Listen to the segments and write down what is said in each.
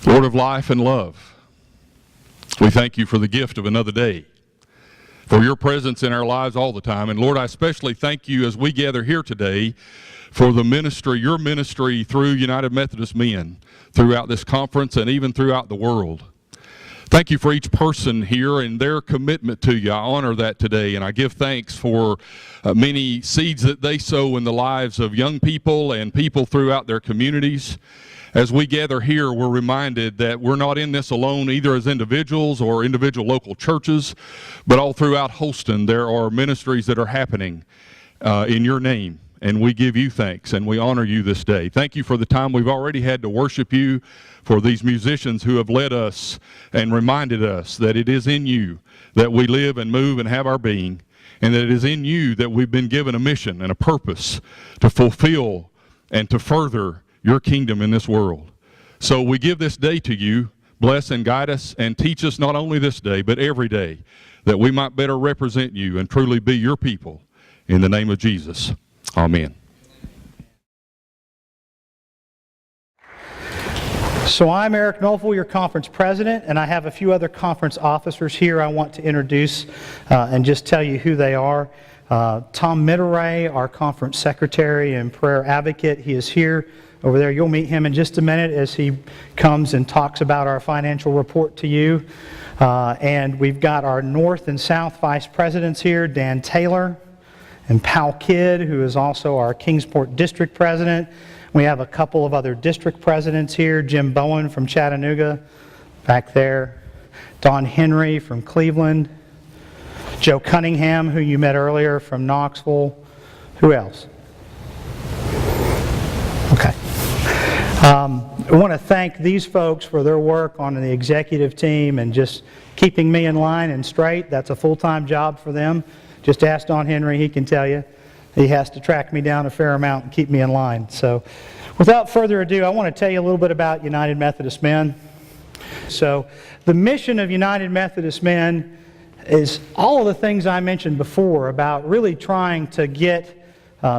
Lord of life and love, we thank you for the gift of another day, for your presence in our lives all the time. And Lord, I especially thank you as we gather here today for the ministry, your ministry through United Methodist Men throughout this conference and even throughout the world. Thank you for each person here and their commitment to you. I honor that today, and I give thanks for many seeds that they sow in the lives of young people and people throughout their communities. As we gather here, we're reminded that we're not in this alone, either as individuals or individual local churches, but all throughout Holston there are ministries that are happening in your name. And we give you thanks and we honor you this day. Thank you for the time we've already had to worship you, for these musicians who have led us and reminded us that it is in you that we live and move and have our being, and that it is in you that we've been given a mission and a purpose to fulfill and to further your kingdom in this world. So we give this day to you. Bless and guide us and teach us not only this day, but every day, that we might better represent you and truly be your people. In the name of Jesus, amen. So I'm Eric Nolfel, your conference president, and I have a few other conference officers here I want to introduce and just tell you who they are. Tom Mitteray, our conference secretary and prayer advocate, he is here over there. You'll meet him in just a minute as he comes and talks about our financial report to you. And we've got our North and South Vice Presidents here, Dan Taylor and Powell Kidd, who is also our Kingsport District President. We have a couple of other district presidents here, Jim Bowen from Chattanooga, back there, Don Henry from Cleveland, Joe Cunningham, who you met earlier, from Knoxville. Who else? Okay. I want to thank these folks for their work on the executive team and just keeping me in line and straight. That's a full-time job for them. Just ask Don Henry, he can tell you. He has to track me down a fair amount and keep me in line. So without further ado, I want to tell you a little bit about United Methodist Men. So the mission of United Methodist Men is all of the things I mentioned before about really trying to get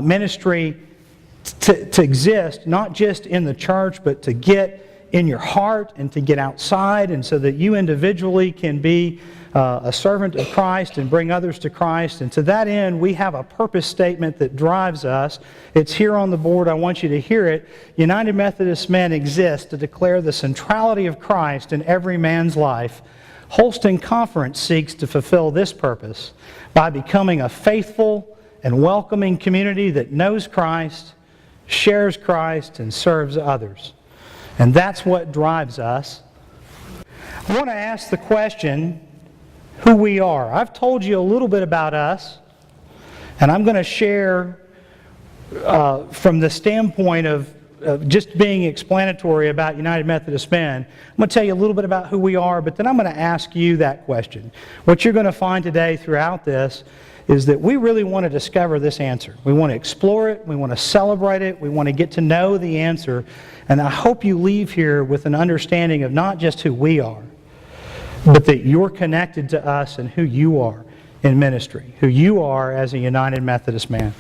ministry to exist, not just in the church, but to get in your heart and to get outside, and so that you individually can be a servant of Christ and bring others to Christ. And to that end, we have a purpose statement that drives us. It's here on the board. I want you to hear it. United Methodist Men exist to declare the centrality of Christ in every man's life. Holston Conference seeks to fulfill this purpose by becoming a faithful and welcoming community that knows Christ, shares Christ, and serves others. And that's what drives us. I want to ask the question, who we are. I've told you a little bit about us, and I'm going to share from the standpoint of just being explanatory about United Methodist Men. I'm going to tell you a little bit about who we are, but then I'm going to ask you that question. What you're going to find today throughout this is that we really want to discover this answer. We want to explore it, we want to celebrate it, we want to get to know the answer, and I hope you leave here with an understanding of not just who we are, but that you're connected to us and who you are in ministry, who you are as a United Methodist Man.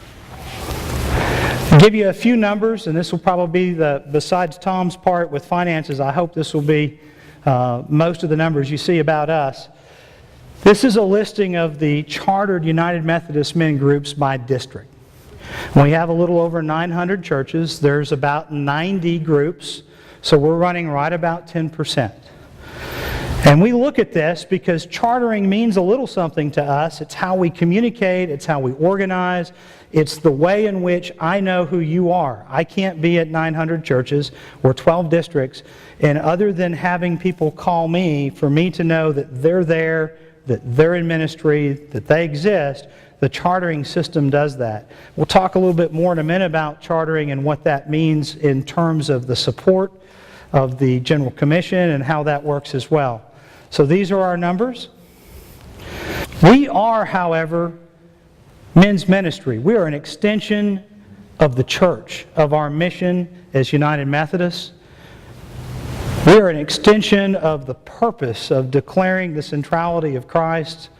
I'll give you a few numbers, and this will probably be besides Tom's part with finances, I hope this will be most of the numbers you see about us. This is a listing of the chartered United Methodist Men groups by district. We have a little over 900 churches. There's about 90 groups, so we're running right about 10%. And we look at this because chartering means a little something to us. It's how we communicate, it's how we organize, it's the way in which I know who you are. I can't be at 900 churches or 12 districts, and other than having people call me, for me to know that they're there, that they're in ministry, that they exist, the chartering system does that. We'll talk a little bit more in a minute about chartering and what that means in terms of the support of the General Commission and how that works as well. So these are our numbers. We are, however, men's ministry. We are an extension of the church, of our mission as United Methodists. We are an extension of the purpose of declaring the centrality of Christ,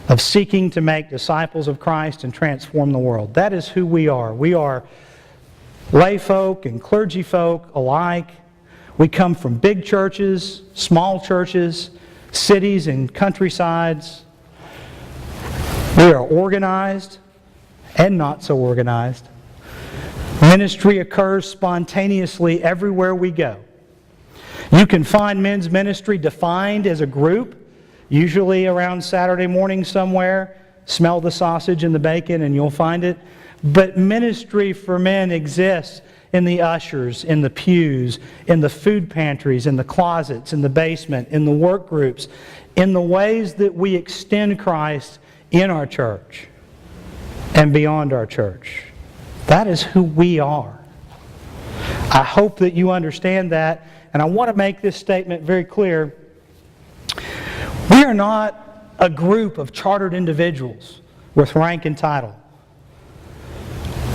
of seeking to make disciples of Christ and transform the world. That is who we are. We are lay folk and clergy folk alike. We come from big churches, small churches, cities and countrysides. We are organized and not so organized. Ministry occurs spontaneously everywhere we go. You can find men's ministry defined as a group, usually around Saturday morning somewhere. Smell the sausage and the bacon and you'll find it. But ministry for men exists in the ushers, in the pews, in the food pantries, in the closets, in the basement, in the work groups, in the ways that we extend Christ in our church and beyond our church. That is who we are. I hope that you understand that, and I want to make this statement very clear. We are not a group of chartered individuals with rank and title.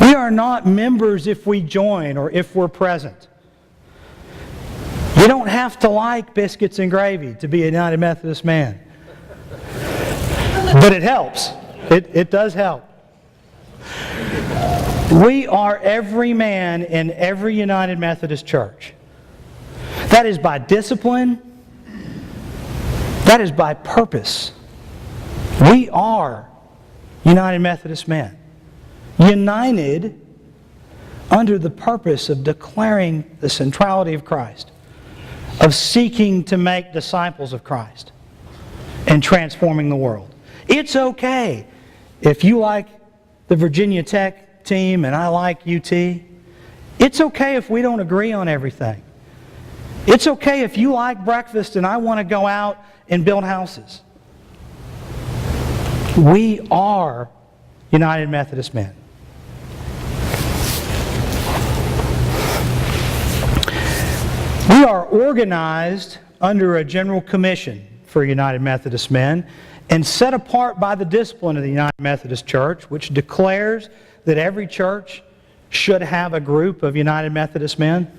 We are not members if we join or if we're present. You don't have to like biscuits and gravy to be a United Methodist man. But it helps. It does help. We are every man in every United Methodist church. That is by discipline. That is by purpose. We are United Methodist men. United under the purpose of declaring the centrality of Christ, of seeking to make disciples of Christ, and transforming the world. It's okay if you like the Virginia Tech team and I like UT. It's okay if we don't agree on everything. It's okay if you like breakfast and I want to go out and build houses. We are United Methodist men. We are organized under a general commission for United Methodist men and set apart by the discipline of the United Methodist Church, which declares that every church should have a group of United Methodist men.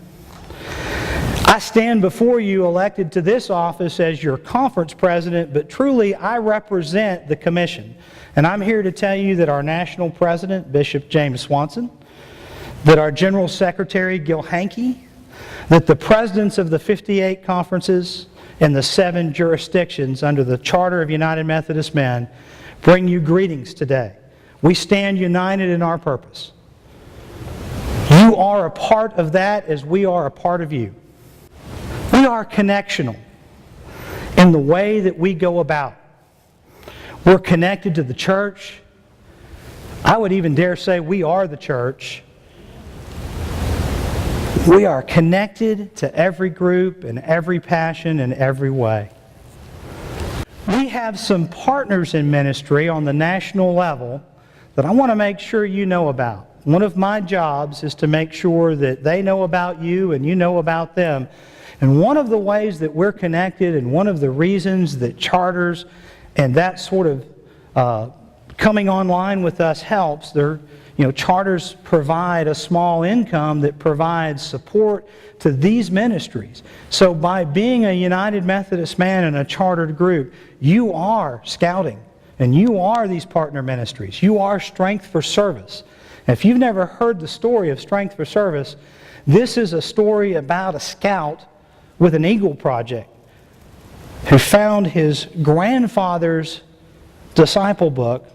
I stand before you elected to this office as your conference president, but truly I represent the commission. And I'm here to tell you that our national president, Bishop James Swanson, that our general secretary, Gil Hankey, that the presidents of the 58 conferences and the 7 jurisdictions under the Charter of United Methodist Men bring you greetings today. We stand united in our purpose. You are a part of that as we are a part of you. We are connectional in the way that we go about. We're connected to the church. I would even dare say we are the church. We are connected to every group and every passion in every way. We have some partners in ministry on the national level that I want to make sure you know about. One of my jobs is to make sure that they know about you and you know about them. And one of the ways that we're connected and one of the reasons that charters and that sort of coming online with us helps, charters provide a small income that provides support to these ministries. So by being a United Methodist man in a chartered group, you are scouting and you are these partner ministries. You are Strength for Service. And if you've never heard the story of Strength for Service, this is a story about a scout with an Eagle Project who found his grandfather's disciple book,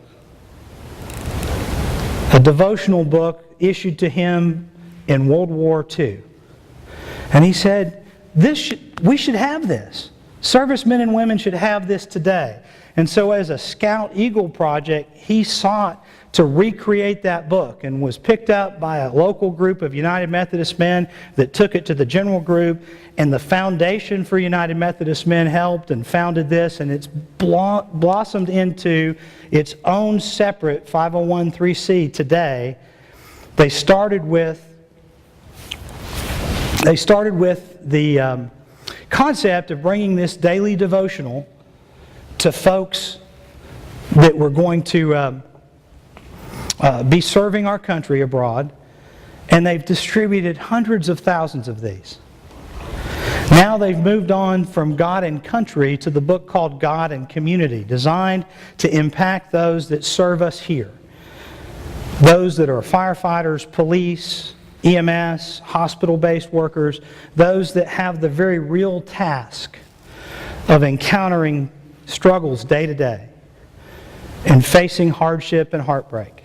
a devotional book issued to him in World War II. And he said, we should have this. Servicemen and women should have this today. And so as a Scout Eagle Project, he sought to recreate that book and was picked up by a local group of United Methodist men that took it to the general group, and the Foundation for United Methodist Men helped and founded this, and it's blossomed into its own separate 501(c)(3) today. They started with the concept of bringing this daily devotional to folks that were going to be serving our country abroad, and they've distributed hundreds of thousands of these. Now they've moved on from God and Country to the book called God and Community, designed to impact those that serve us here. Those that are firefighters, police, EMS, hospital-based workers, those that have the very real task of encountering struggles day to day and facing hardship and heartbreak,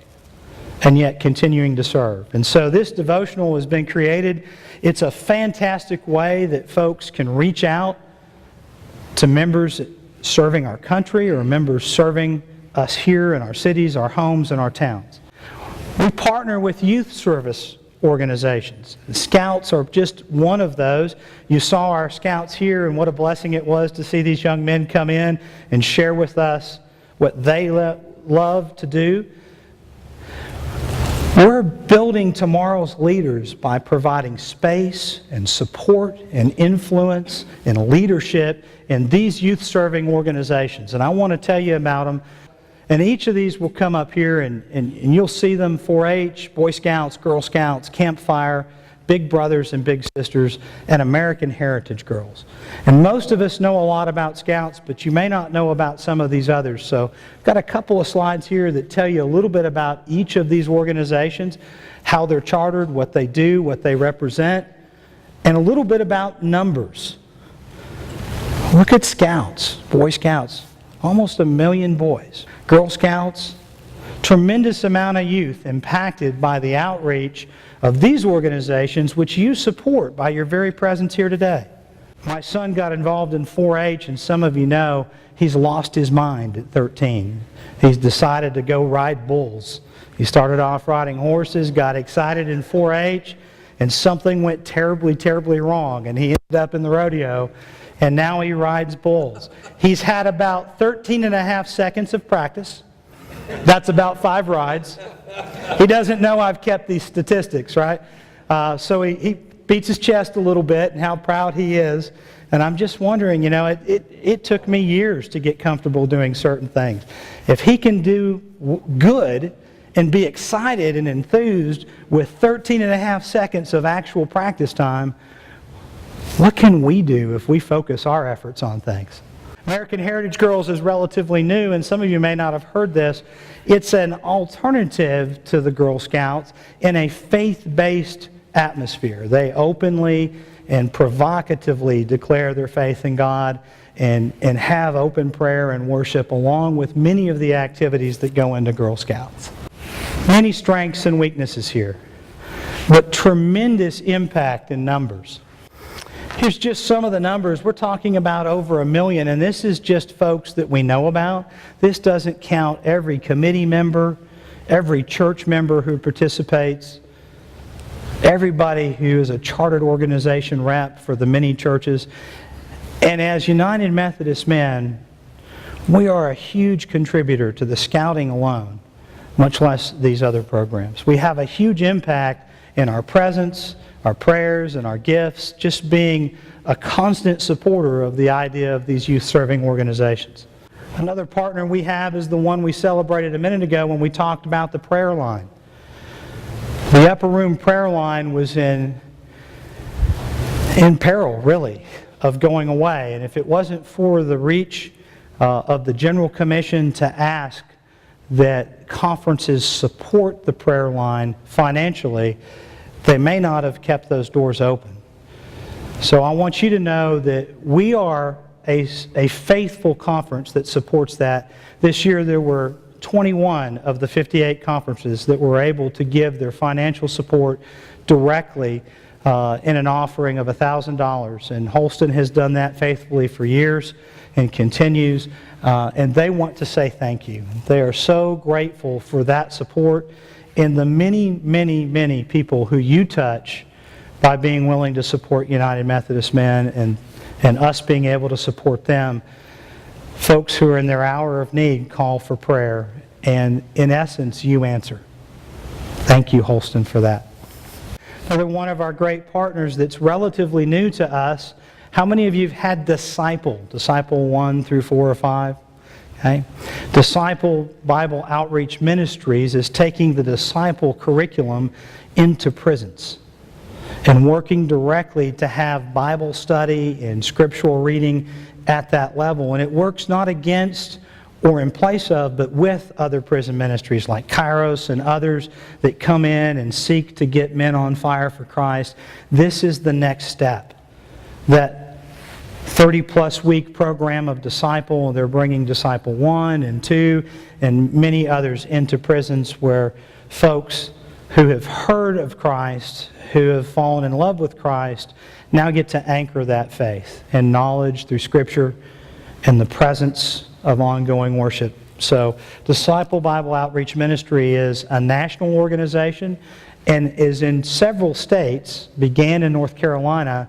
and yet continuing to serve. And so this devotional has been created. It's a fantastic way that folks can reach out to members serving our country or members serving us here in our cities, our homes, and our towns. We partner with youth service organizations. The Scouts are just one of those. You saw our Scouts here, and what a blessing it was to see these young men come in and share with us what they love to do. We're building tomorrow's leaders by providing space and support and influence and leadership in these youth-serving organizations. And I want to tell you about them. And each of these will come up here, and you'll see them: 4-H, Boy Scouts, Girl Scouts, Campfire, Big Brothers and Big Sisters, and American Heritage Girls. And most of us know a lot about Scouts, but you may not know about some of these others. So I've got a couple of slides here that tell you a little bit about each of these organizations, how they're chartered, what they do, what they represent, and a little bit about numbers. Look at Scouts, Boy Scouts, almost 1 million boys. Girl Scouts, tremendous amount of youth impacted by the outreach of these organizations, which you support by your very presence here today. My son got involved in 4-H, and some of you know he's lost his mind at 13. He's decided to go ride bulls. He started off riding horses, got excited in 4-H, and something went terribly, terribly wrong, and he ended up in the rodeo, and now he rides bulls. He's had about 13 and a half seconds of practice. That's about 5 rides. He doesn't know I've kept these statistics, right? So he beats his chest a little bit and how proud he is. And I'm just wondering, you know, it took me years to get comfortable doing certain things. If he can do good and be excited and enthused with 13 and a half seconds of actual practice time, what can we do if we focus our efforts on things? American Heritage Girls is relatively new, and some of you may not have heard this. It's an alternative to the Girl Scouts in a faith-based atmosphere. They openly and provocatively declare their faith in God and have open prayer and worship along with many of the activities that go into Girl Scouts. Many strengths and weaknesses here, but tremendous impact in numbers. Here's just some of the numbers. We're talking about over 1 million, and this is just folks that we know about. This doesn't count every committee member, every church member who participates, everybody who is a chartered organization rep for the many churches. And as United Methodist Men, we are a huge contributor to the scouting alone, much less these other programs. We have a huge impact in our presence, our prayers, and our gifts, just being a constant supporter of the idea of these youth-serving organizations. Another partner we have is the one we celebrated a minute ago when we talked about the prayer line. The upper room prayer line was in peril, really, of going away. And if it wasn't for the reach of the General Commission to ask that conferences support the prayer line financially, they may not have kept those doors open. So I want you to know that we are a faithful conference that supports that. This year there were 21 of the 58 conferences that were able to give their financial support directly in an offering of $1,000. And Holston has done that faithfully for years and continues. And they want to say thank you. They are so grateful for that support and the many, many, many people who you touch by being willing to support United Methodist Men and us being able to support them. Folks who are in their hour of need call for prayer, and in essence, you answer. Thank you, Holston, for that. Another one of our great partners that's relatively new to us. How many of you have had Disciple 1 through 4 or 5? Okay. Disciple Bible Outreach Ministries is taking the Disciple curriculum into prisons and working directly to have Bible study and scriptural reading at that level. And it works not against or in place of, but with other prison ministries like Kairos and others that come in and seek to get men on fire for Christ. This is the next step. That 30-plus week program of Disciple, they're bringing Disciple 1 and 2 and many others into prisons where folks who have heard of Christ, who have fallen in love with Christ, now get to anchor that faith and knowledge through Scripture and the presence of ongoing worship. So Disciple Bible Outreach Ministry is a national organization and is in several states, began in North Carolina.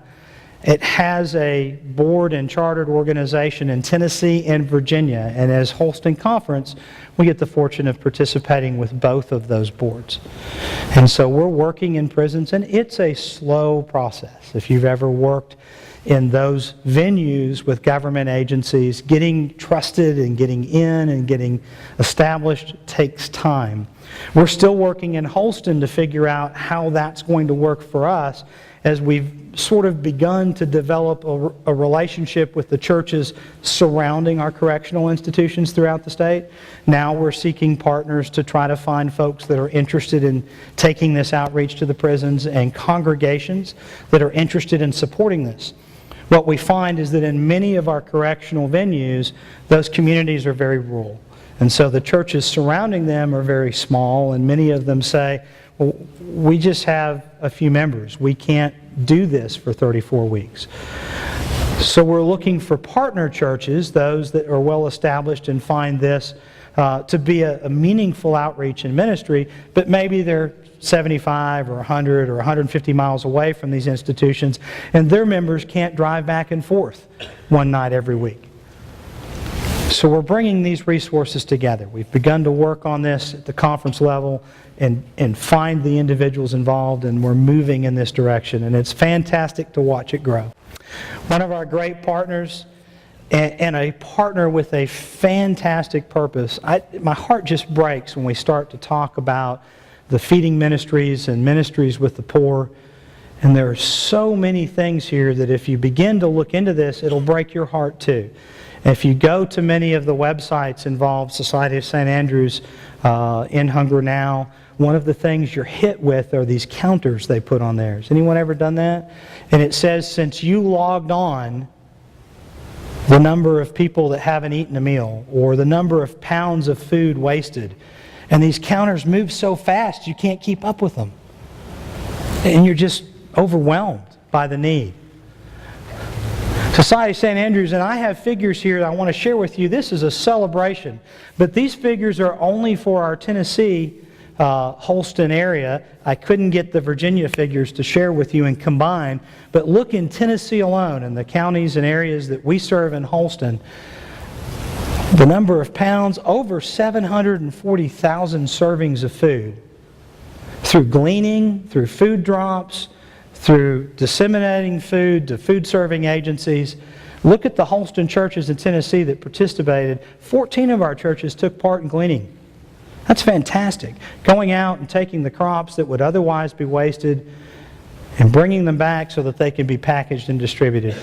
It has a board and chartered organization in Tennessee and Virginia. And as Holston Conference, we get the fortune of participating with both of those boards. And so we're working in prisons, and it's a slow process. If you've ever worked in those venues with government agencies, getting trusted and getting in and getting established takes time. We're still working in Holston to figure out how that's going to work for us as we've sort of begun to develop a relationship with the churches surrounding our correctional institutions throughout the state. Now we're seeking partners to try to find folks that are interested in taking this outreach to the prisons and congregations that are interested in supporting this. What we find is that in many of our correctional venues, those communities are very rural. And so the churches surrounding them are very small, and many of them say, well, we just have a few members. We can't do this for 34 weeks. So we're looking for partner churches, those that are well established and find this to be a meaningful outreach and ministry, but maybe they're 75 or 100 or 150 miles away from these institutions, and their members can't drive back and forth one night every week. So we're bringing these resources together. We've begun to work on this at the conference level and find the individuals involved, and we're moving in this direction, and it's fantastic to watch it grow. One of our great partners, and a partner with a fantastic purpose. My heart just breaks when we start to talk about the feeding ministries and ministries with the poor. And there are so many things here that if you begin to look into this, it'll break your heart too. If you go to many of the websites involved, Society of St. Andrews, In Hunger Now, one of the things you're hit with are these counters they put on there. Has anyone ever done that? And it says, since you logged on, the number of people that haven't eaten a meal, or the number of pounds of food wasted. And these counters move so fast you can't keep up with them. And you're just overwhelmed by the need. Society of St. Andrews, and I have figures here that I want to share with you. This is a celebration. But these figures are only for our Tennessee, Holston area. I couldn't get the Virginia figures to share with you and combine. But look in Tennessee alone, in the counties and areas that we serve in Holston, the number of pounds, over 740,000 servings of food. Through gleaning, through food drops, through disseminating food to food serving agencies. Look at the Holston churches in Tennessee that participated. 14 of our churches took part in gleaning. That's fantastic. Going out and taking the crops that would otherwise be wasted and bringing them back so that they can be packaged and distributed.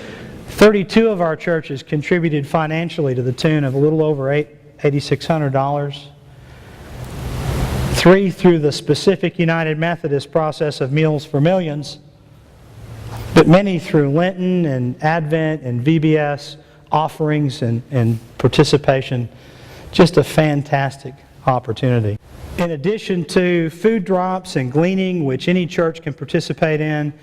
32 of our churches contributed financially to the tune of a little over $8,600. 3 through the specific United Methodist process of Meals for Millions, but many through Lenten and Advent and VBS offerings and participation. Just a fantastic opportunity. In addition to food drops and gleaning, which any church can participate in,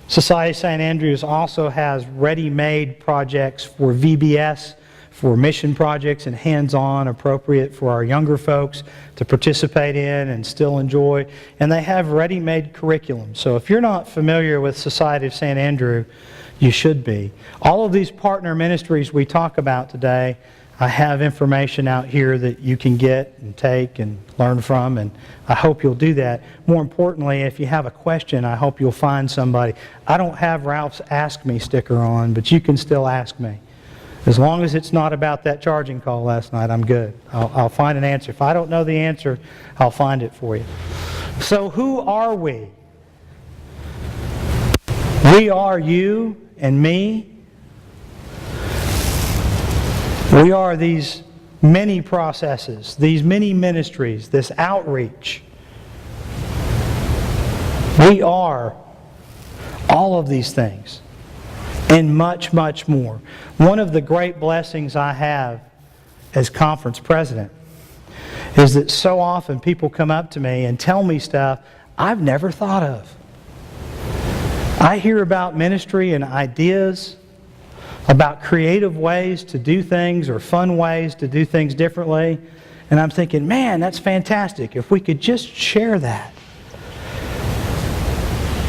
Society of St. Andrews also has ready-made projects for VBS, for mission projects and hands-on, appropriate for our younger folks to participate in and still enjoy. And they have ready-made curriculum. So if you're not familiar with Society of St. Andrew, you should be. All of these partner ministries we talk about today, I have information out here that you can get and take and learn from, and I hope you'll do that. More importantly, if you have a question, I hope you'll find somebody. I don't have Ralph's Ask Me sticker on, but you can still ask me. As long as it's not about that charging call last night, I'm good. I'll find an answer. If I don't know the answer, I'll find it for you. So who are we? We are you and me. We are these many processes, these many ministries, this outreach. We are all of these things and much, much more. One of the great blessings I have as conference president is that so often people come up to me and tell me stuff I've never thought of. I hear about ministry and ideas, about creative ways to do things or fun ways to do things differently, and I'm thinking, man, that's fantastic. If we could just share that.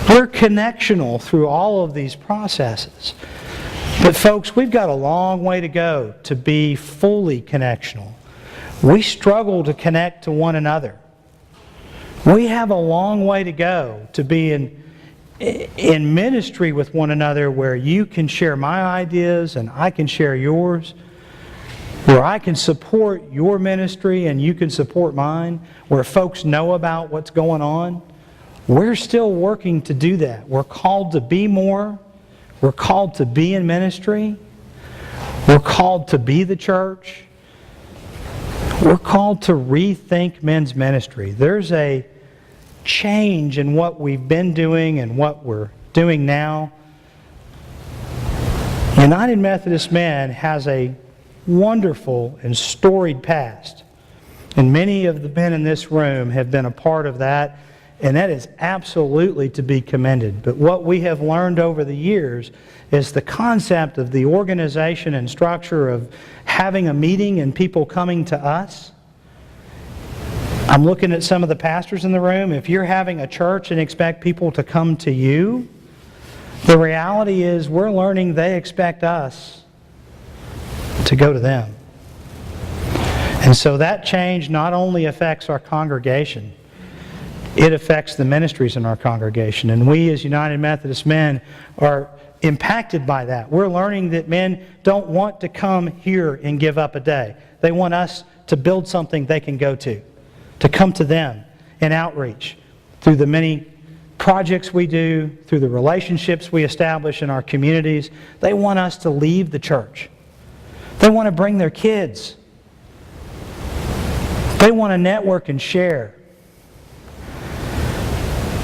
We're connectional through all of these processes. But folks, we've got a long way to go to be fully connectional. We struggle to connect to one another. We have a long way to go to be in ministry with one another, where you can share my ideas and I can share yours, where I can support your ministry and you can support mine, where folks know about what's going on. We're still working to do that. We're called to be more. We're called to be in ministry. We're called to be the church. We're called to rethink men's ministry. There's a change in what we've been doing and what we're doing now. United Methodist Men has a wonderful and storied past. And many of the men in this room have been a part of that. And that is absolutely to be commended. But what we have learned over the years is the concept of the organization and structure of having a meeting and people coming to us. I'm looking at some of the pastors in the room. If you're having a church and expect people to come to you, the reality is we're learning they expect us to go to them. And so that change not only affects our congregation, it affects the ministries in our congregation. And we as United Methodist Men are impacted by that. We're learning that men don't want to come here and give up a day. They want us to build something they can go to come to them in outreach through the many projects we do, through the relationships we establish in our communities. They want us to leave the church. They want to bring their kids. They want to network and share.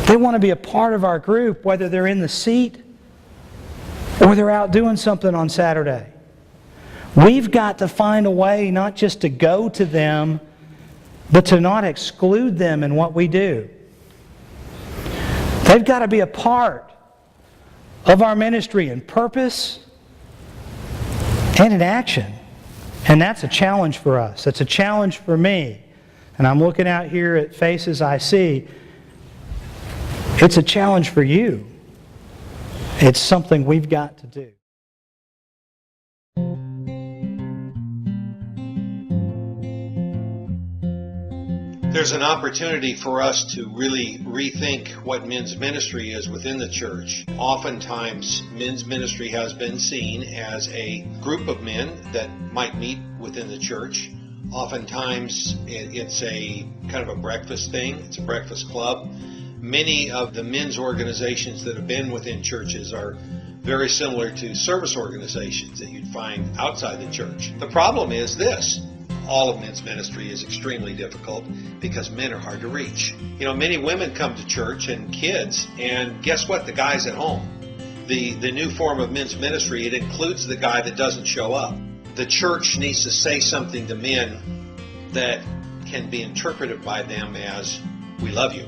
They want to be a part of our group, whether they're in the seat or they're out doing something on Saturday. We've got to find a way not just to go to them, but to not exclude them in what we do. They've got to be a part of our ministry in purpose and in action. And that's a challenge for us. That's a challenge for me. And I'm looking out here at faces I see. It's a challenge for you. It's something we've got to do. There's an opportunity for us to really rethink what men's ministry is within the church. Oftentimes, men's ministry has been seen as a group of men that might meet within the church. Oftentimes, it's a kind of a breakfast thing. It's a breakfast club. Many of the men's organizations that have been within churches are very similar to service organizations that you'd find outside the church. The problem is this. All of men's ministry is extremely difficult because men are hard to reach. You know, many women come to church and kids, and guess what? The guy's at home. The new form of men's ministry, it includes the guy that doesn't show up. The church needs to say something to men that can be interpreted by them as, we love you.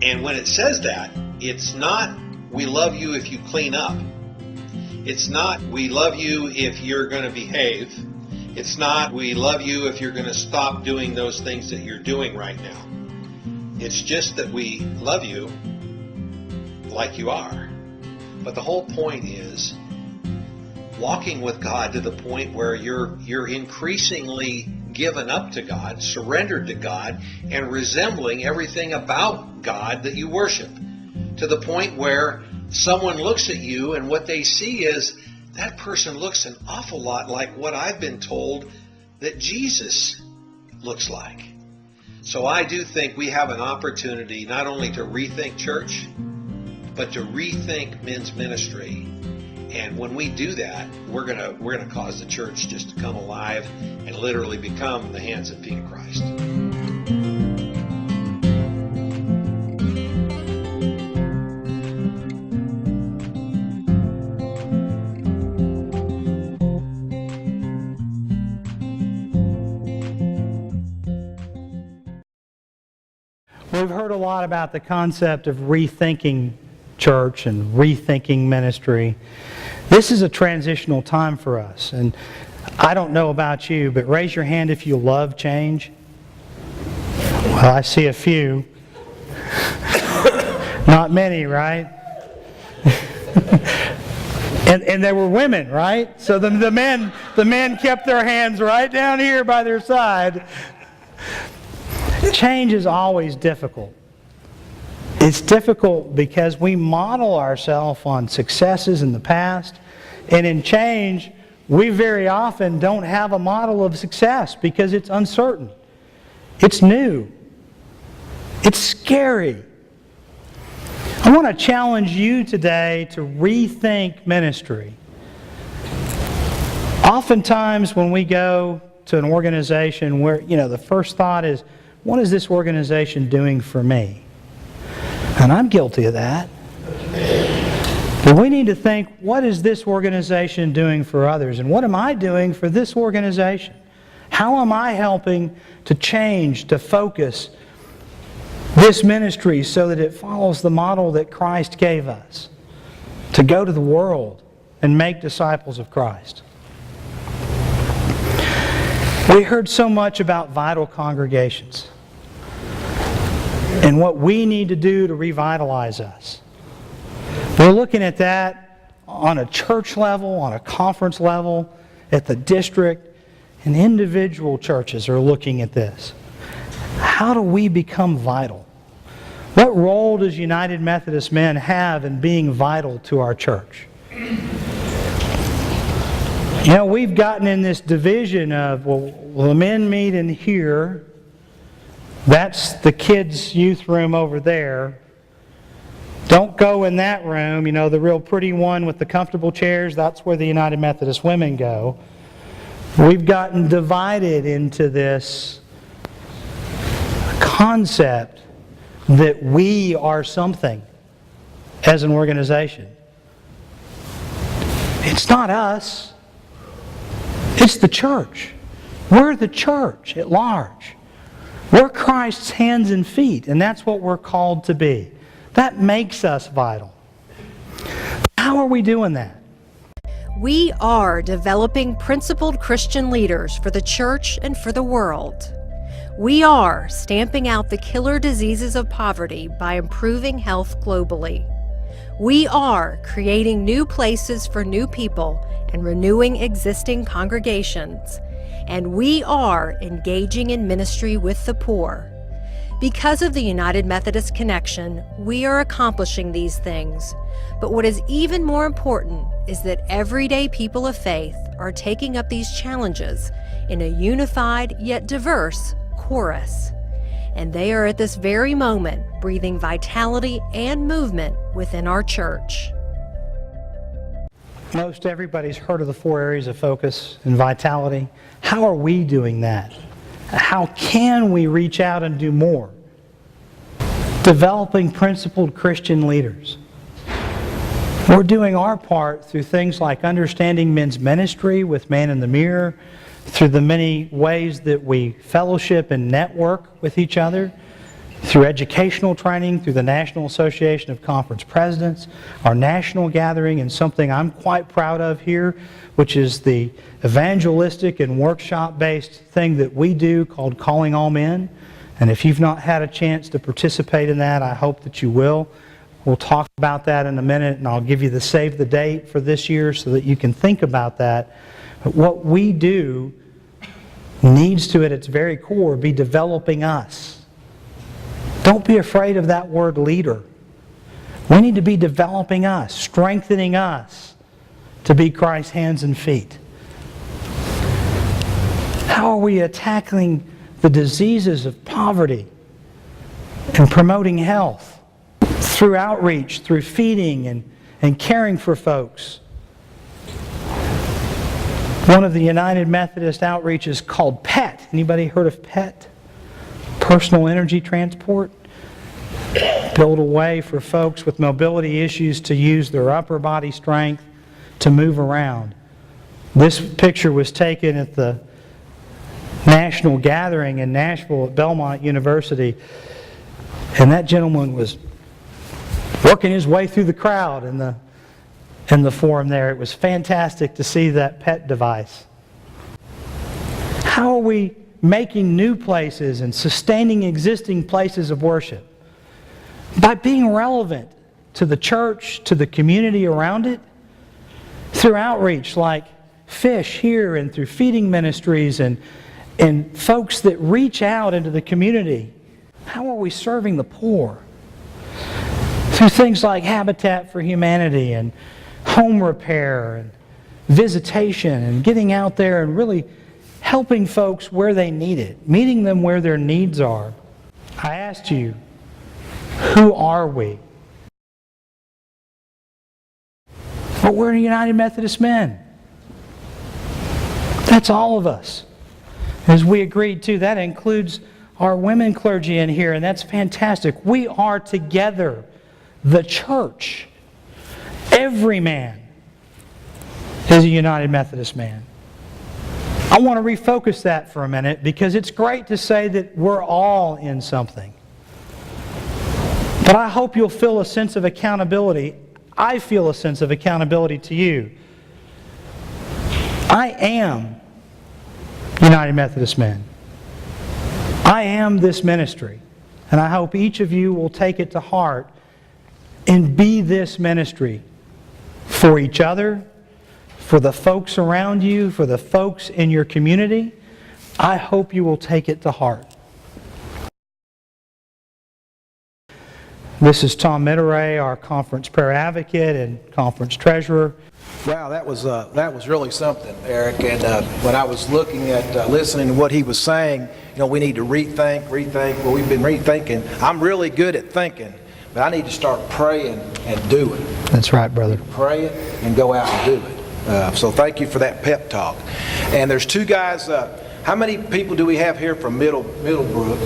And when it says that, it's not, we love you if you clean up. It's not, we love you if you're going to behave. It's not, we love you if you're going to stop doing those things that you're doing right now. It's just that we love you like you are. But the whole point is walking with God to the point where you're increasingly given up to God, surrendered to God, and resembling everything about God that you worship. To the point where someone looks at you and what they see is, that person looks an awful lot like what I've been told that Jesus looks like. So I do think we have an opportunity not only to rethink church, but to rethink men's ministry And when we do that, we're gonna cause the church just to come alive and literally become the hands and feet of Christ. We've heard a lot about the concept of rethinking church and rethinking ministry. This is a transitional time for us, and I don't know about you, but raise your hand if you love change. Well, I see a few. Not many, right? And they were women, right? So the men kept their hands right down here by their side. Change is always difficult. It's difficult because we model ourselves on successes in the past, and in change, we very often don't have a model of success because it's uncertain. It's new. It's scary. I want to challenge you today to rethink ministry. Oftentimes when we go to an organization where, the first thought is, what is this organization doing for me? And I'm guilty of that. But we need to think, what is this organization doing for others? And what am I doing for this organization? How am I helping to change, to focus this ministry so that it follows the model that Christ gave us? To go to the world and make disciples of Christ. We heard so much about vital congregations and what we need to do to revitalize us. We're looking at that on a church level, on a conference level, at the district, and individual churches are looking at this. How do we become vital? What role does United Methodist Men have in being vital to our church? We've gotten in this division of, well, the men meet in here. That's the kids' youth room over there. Don't go in that room, the real pretty one with the comfortable chairs. That's where the United Methodist women go. We've gotten divided into this concept that we are something as an organization. It's not us. It's the church. We're the church at large. We're Christ's hands and feet, and that's what we're called to be. That makes us vital. How are we doing that? We are developing principled Christian leaders for the church and for the world. We are stamping out the killer diseases of poverty by improving health globally. We are creating new places for new people and renewing existing congregations. And we are engaging in ministry with the poor. Because of the United Methodist Connection, we are accomplishing these things. But what is even more important is that everyday people of faith are taking up these challenges in a unified yet diverse chorus. And they are at this very moment breathing vitality and movement within our church. Most everybody's heard of the 4 areas of focus and vitality. How are we doing that? How can we reach out and do more? Developing principled Christian leaders. We're doing our part through things like understanding men's ministry with Man in the Mirror, through the many ways that we fellowship and network with each other, through educational training, through the National Association of Conference Presidents, our national gathering, and something I'm quite proud of here, which is the evangelistic and workshop-based thing that we do called Calling All Men. And if you've not had a chance to participate in that, I hope that you will. We'll talk about that in a minute, and I'll give you the save the date for this year so that you can think about that. But what we do needs to, at its very core, be developing us. Don't be afraid of that word leader. We need to be developing us, strengthening us to be Christ's hands and feet. How are we tackling the diseases of poverty and promoting health through outreach, through feeding and caring for folks One of the United Methodist outreaches called PET. Anybody heard of PET? Personal Energy Transport. Build a way for folks with mobility issues to use their upper body strength to move around. This picture was taken at the national gathering in Nashville at Belmont University, and that gentleman was working his way through the crowd in the forum there. It was fantastic to see that PET device. How are we making new places and sustaining existing places of worship? By being relevant to the church, to the community around it, through outreach like Fish here and through feeding ministries and folks that reach out into the community. How are we serving the poor? Through things like Habitat for Humanity and home repair and visitation and getting out there and really helping folks where they need it, meeting them where their needs are. I asked you, who are we? But we're United Methodist men. That's all of us. As we agreed to, that includes our women clergy in here, and that's fantastic. We are together, the church. Every man is a United Methodist man. I want to refocus that for a minute because it's great to say that we're all in something. But I hope you'll feel a sense of accountability. I feel a sense of accountability to you. I am United Methodist men. I am this ministry. And I hope each of you will take it to heart and be this ministry for each other, for the folks around you, for the folks in your community. I hope you will take it to heart. This is Tom Mitteray, our conference prayer advocate and conference treasurer. Wow, that was really something, Eric. And when I was looking at listening to what he was saying, we need to rethink. Well, we've been rethinking. I'm really good at thinking, but I need to start praying and do it. That's right, brother. Pray it and go out and do it. So thank you for that pep talk. And there's two guys. How many people do we have here from Middlebrook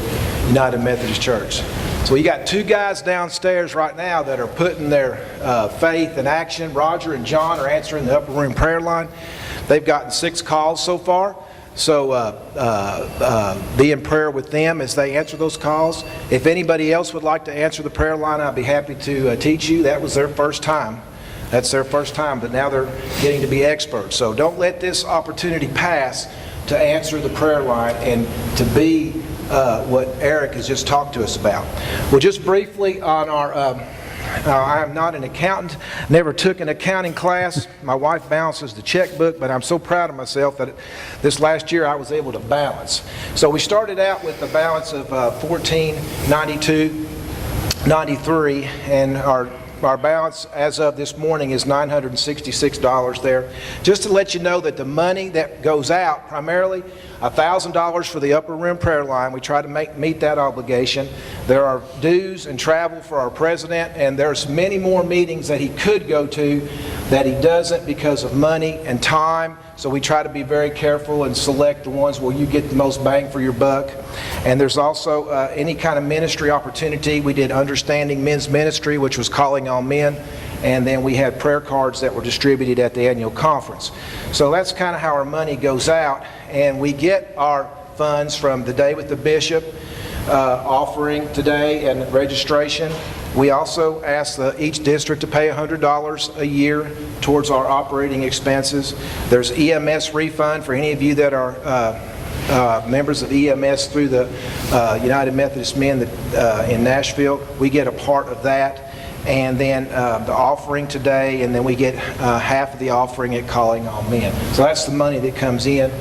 United Methodist Church? So we got two guys downstairs right now that are putting their faith in action. Roger and John are answering the upper room prayer line. They've gotten 6 calls so far. So be in prayer with them as they answer those calls. If anybody else would like to answer the prayer line, I'd be happy to teach you. That was their first time. That's their first time, but now they're getting to be experts. So don't let this opportunity pass to answer the prayer line and to be what Eric has just talked to us about. Well, just briefly on our, I am not an accountant, never took an accounting class. My wife balances the checkbook, but I'm so proud of myself that this last year I was able to balance. So we started out with the balance of $1492.93, and our balance as of this morning is $966 there. Just to let you know that the money that goes out, primarily $1,000 for the upper room prayer line. We try to meet that obligation. There are dues and travel for our president, and there's many more meetings that he could go to that he doesn't because of money and time. So we try to be very careful and select the ones where you get the most bang for your buck. And there's also any kind of ministry opportunity. We did Understanding Men's Ministry, which was calling on men. And then we had prayer cards that were distributed at the annual conference. So that's kind of how our money goes out. And we get our funds from the Day with the Bishop offering today and registration. We also ask each district to pay $100 a year towards our operating expenses. There's EMS refund for any of you that are members of EMS through the United Methodist Men in Nashville. We get a part of that. And then the offering today, and then we get half of the offering at Calling on Men. So that's the money that comes in.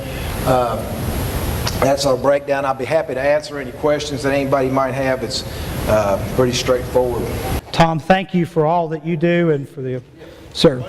That's our breakdown. I'll be happy to answer any questions that anybody might have. It's pretty straightforward. Tom, thank you for all that you do and for the... Sir.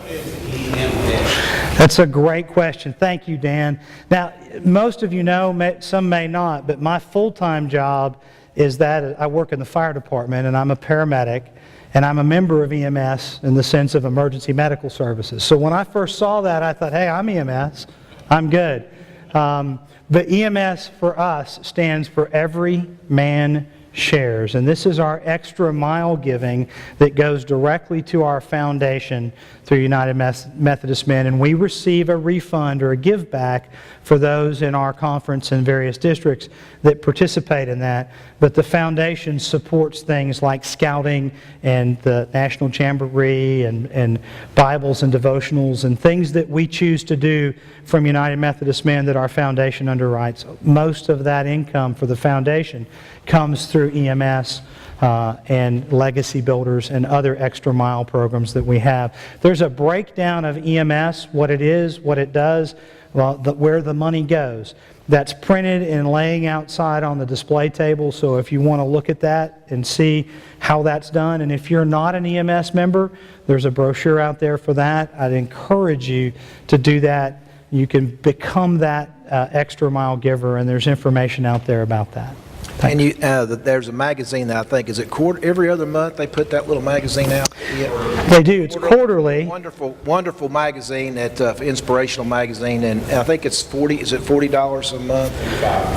That's a great question. Thank you, Dan. Now, most of you know, some may not, but my full-time job is that I work in the fire department, and I'm a paramedic. And I'm a member of EMS in the sense of emergency medical services. So when I first saw that, I thought, hey, I'm EMS. I'm good. But EMS for us stands for Every Man Shares. And this is our extra mile giving that goes directly to our foundation through United Methodist Men. And we receive a refund or a give back for those in our conference and various districts that participate in that. But the foundation supports things like scouting and the National Jamboree and Bibles and devotionals and things that we choose to do from United Methodist Men that our foundation underwrites. Most of that income for the foundation comes through EMS and Legacy Builders and other extra mile programs that we have. There's a breakdown of EMS, what it is, what it does, where the money goes. That's printed and laying outside on the display table, so if you want to look at that and see how that's done, and if you're not an EMS member, there's a brochure out there for that. I'd encourage you to do that. You can become that extra mile giver, and there's information out there about that. And there's a magazine that I think, is it every other month they put that little magazine out? Yeah. They do. It's quarterly. Wonderful, wonderful magazine, that inspirational magazine, and I think it's is it $40 a month?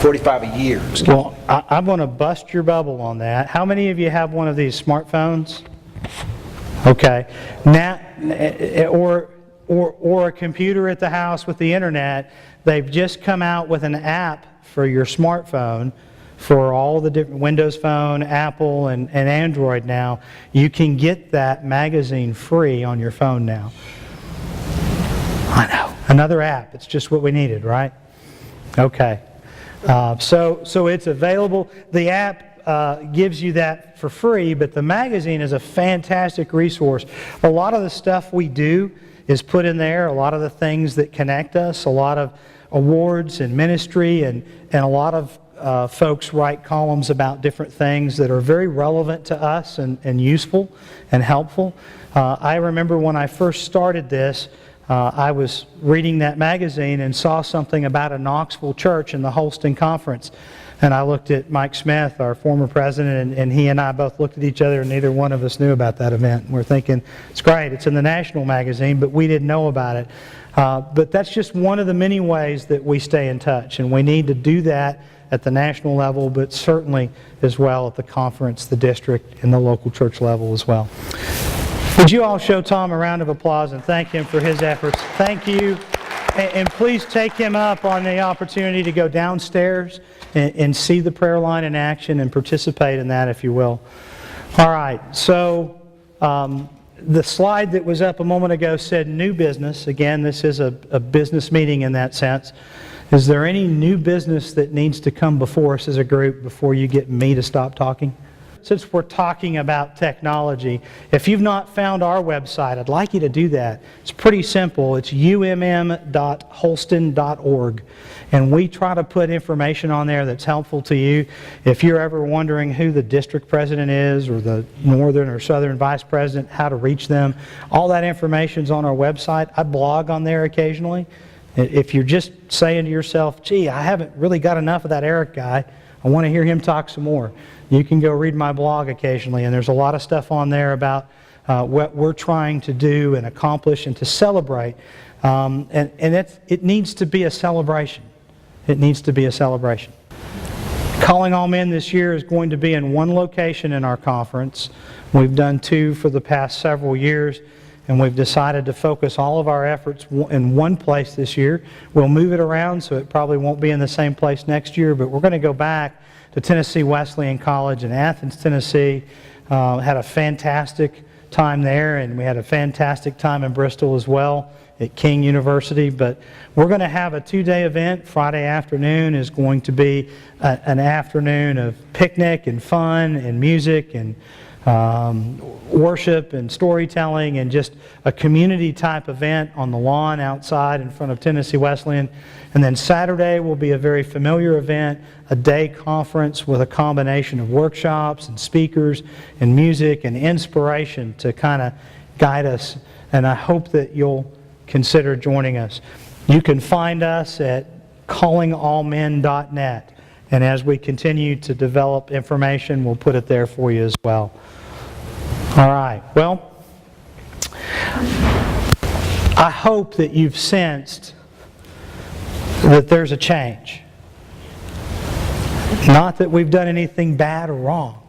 $45 a year. Well, I'm going to bust your bubble on that. How many of you have one of these smartphones? Okay. Now, or a computer at the house with the internet. They've just come out with an app for your smartphone. For all the different Windows Phone, Apple, and Android now, you can get that magazine free on your phone now. I know. Another app. It's just what we needed, right? Okay. So it's available. The app gives you that for free, but the magazine is a fantastic resource. A lot of the stuff we do is put in there, a lot of the things that connect us, a lot of awards and ministry, and a lot of folks write columns about different things that are very relevant to us and useful and helpful. I remember when I first started this, I was reading that magazine and saw something about a Knoxville church in the Holston Conference. And I looked at Mike Smith, our former president, and he and I both looked at each other, and neither one of us knew about that event. And we're thinking, it's great, it's in the national magazine, but we didn't know about it. But that's just one of the many ways that we stay in touch, and we need to do that at the national level, but certainly as well at the conference, the district, and the local church level as well. Would you all show Tom a round of applause and thank him for his efforts? Thank you. And please take him up on the opportunity to go downstairs and see the prayer line in action and participate in that, if you will. All right, so the slide that was up a moment ago said new business. Again, this is a business meeting in that sense. Is there any new business that needs to come before us as a group before you get me to stop talking? Since we're talking about technology, if you've not found our website, I'd like you to do that. It's pretty simple. It's umm.holston.org. And we try to put information on there that's helpful to you. If you're ever wondering who the district president is, or the northern or southern vice president, how to reach them, all that information's on our website. I blog on there occasionally. If you're just saying to yourself, gee, I haven't really got enough of that Eric guy, I want to hear him talk some more, you can go read my blog occasionally, and there's a lot of stuff on there about what we're trying to do and accomplish and to celebrate. And it needs to be a celebration. It needs to be a celebration. Calling All Men this year is going to be in one location in our conference. We've done two for the past several years, and we've decided to focus all of our efforts in one place this year. We'll move it around, so it probably won't be in the same place next year, but we're going to go back to Tennessee Wesleyan College in Athens, Tennessee. Had a fantastic time there, and we had a fantastic time in Bristol as well at King University. But we're going to have a two-day event. Friday afternoon is going to be an afternoon of picnic and fun and music and worship and storytelling, and just a community type event on the lawn outside in front of Tennessee Wesleyan. And then Saturday will be a very familiar event, a day conference with a combination of workshops and speakers and music and inspiration to kind of guide us. And I hope that you'll consider joining us. You can find us at callingallmen.net. And as we continue to develop information, we'll put it there for you as well. All right. Well, I hope that you've sensed that there's a change. Not that we've done anything bad or wrong,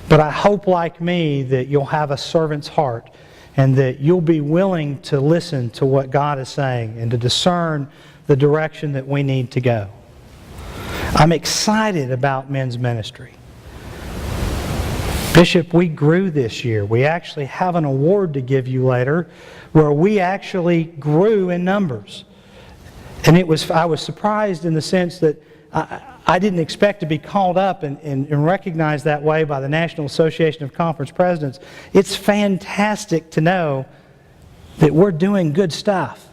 but I hope, like me, that you'll have a servant's heart and that you'll be willing to listen to what God is saying and to discern the direction that we need to go. I'm excited about men's ministry. Bishop, we grew this year. We actually have an award to give you later where we actually grew in numbers. And I was surprised in the sense that I didn't expect to be called up and recognized that way by the National Association of Conference Presidents. It's fantastic to know that we're doing good stuff.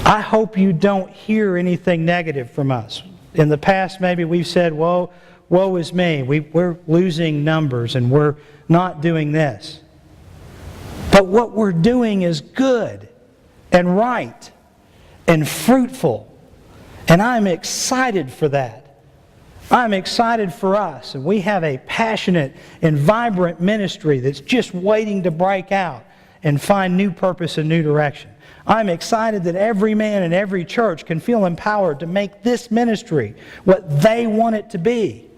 I hope you don't hear anything negative from us. In the past, maybe we've said, woe is me. We're losing numbers and we're not doing this. But what we're doing is good and right and fruitful. And I'm excited for that. I'm excited for us. And we have a passionate and vibrant ministry that's just waiting to break out and find new purpose and new direction. I'm excited that every man in every church can feel empowered to make this ministry what they want it to be.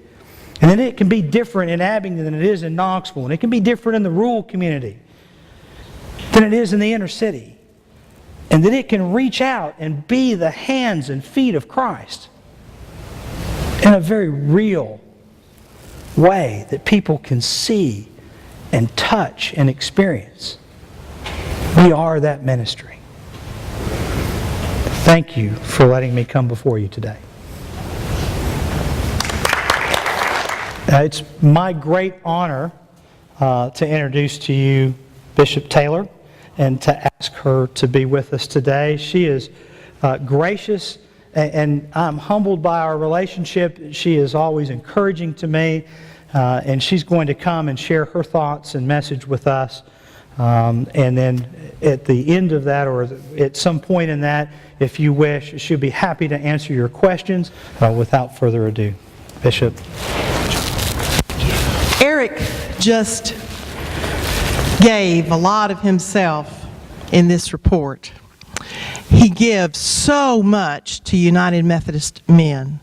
And that it can be different in Abingdon than it is in Knoxville. And it can be different in the rural community than it is in the inner city. And that it can reach out and be the hands and feet of Christ in a very real way that people can see and touch and experience. We are that ministry. Thank you for letting me come before you today. It's my great honor to introduce to you Bishop Taylor and to ask her to be with us today. She is gracious, and I'm humbled by our relationship. She is always encouraging to me, and she's going to come and share her thoughts and message with us. And then at the end of that, or at some point in that, if you wish, she'll be happy to answer your questions. Without further ado, Bishop. Eric just gave a lot of himself in this report. He gives so much to United Methodist Men.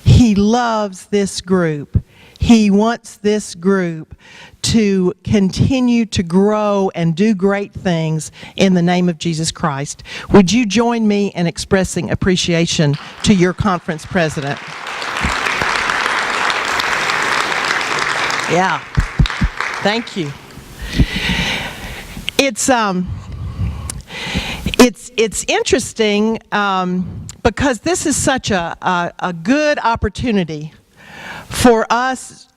He loves this group. He wants this group to continue to grow and do great things in the name of Jesus Christ. Would you join me in expressing appreciation to your conference president? Yeah. Thank you. It's interesting because this is such a good opportunity for us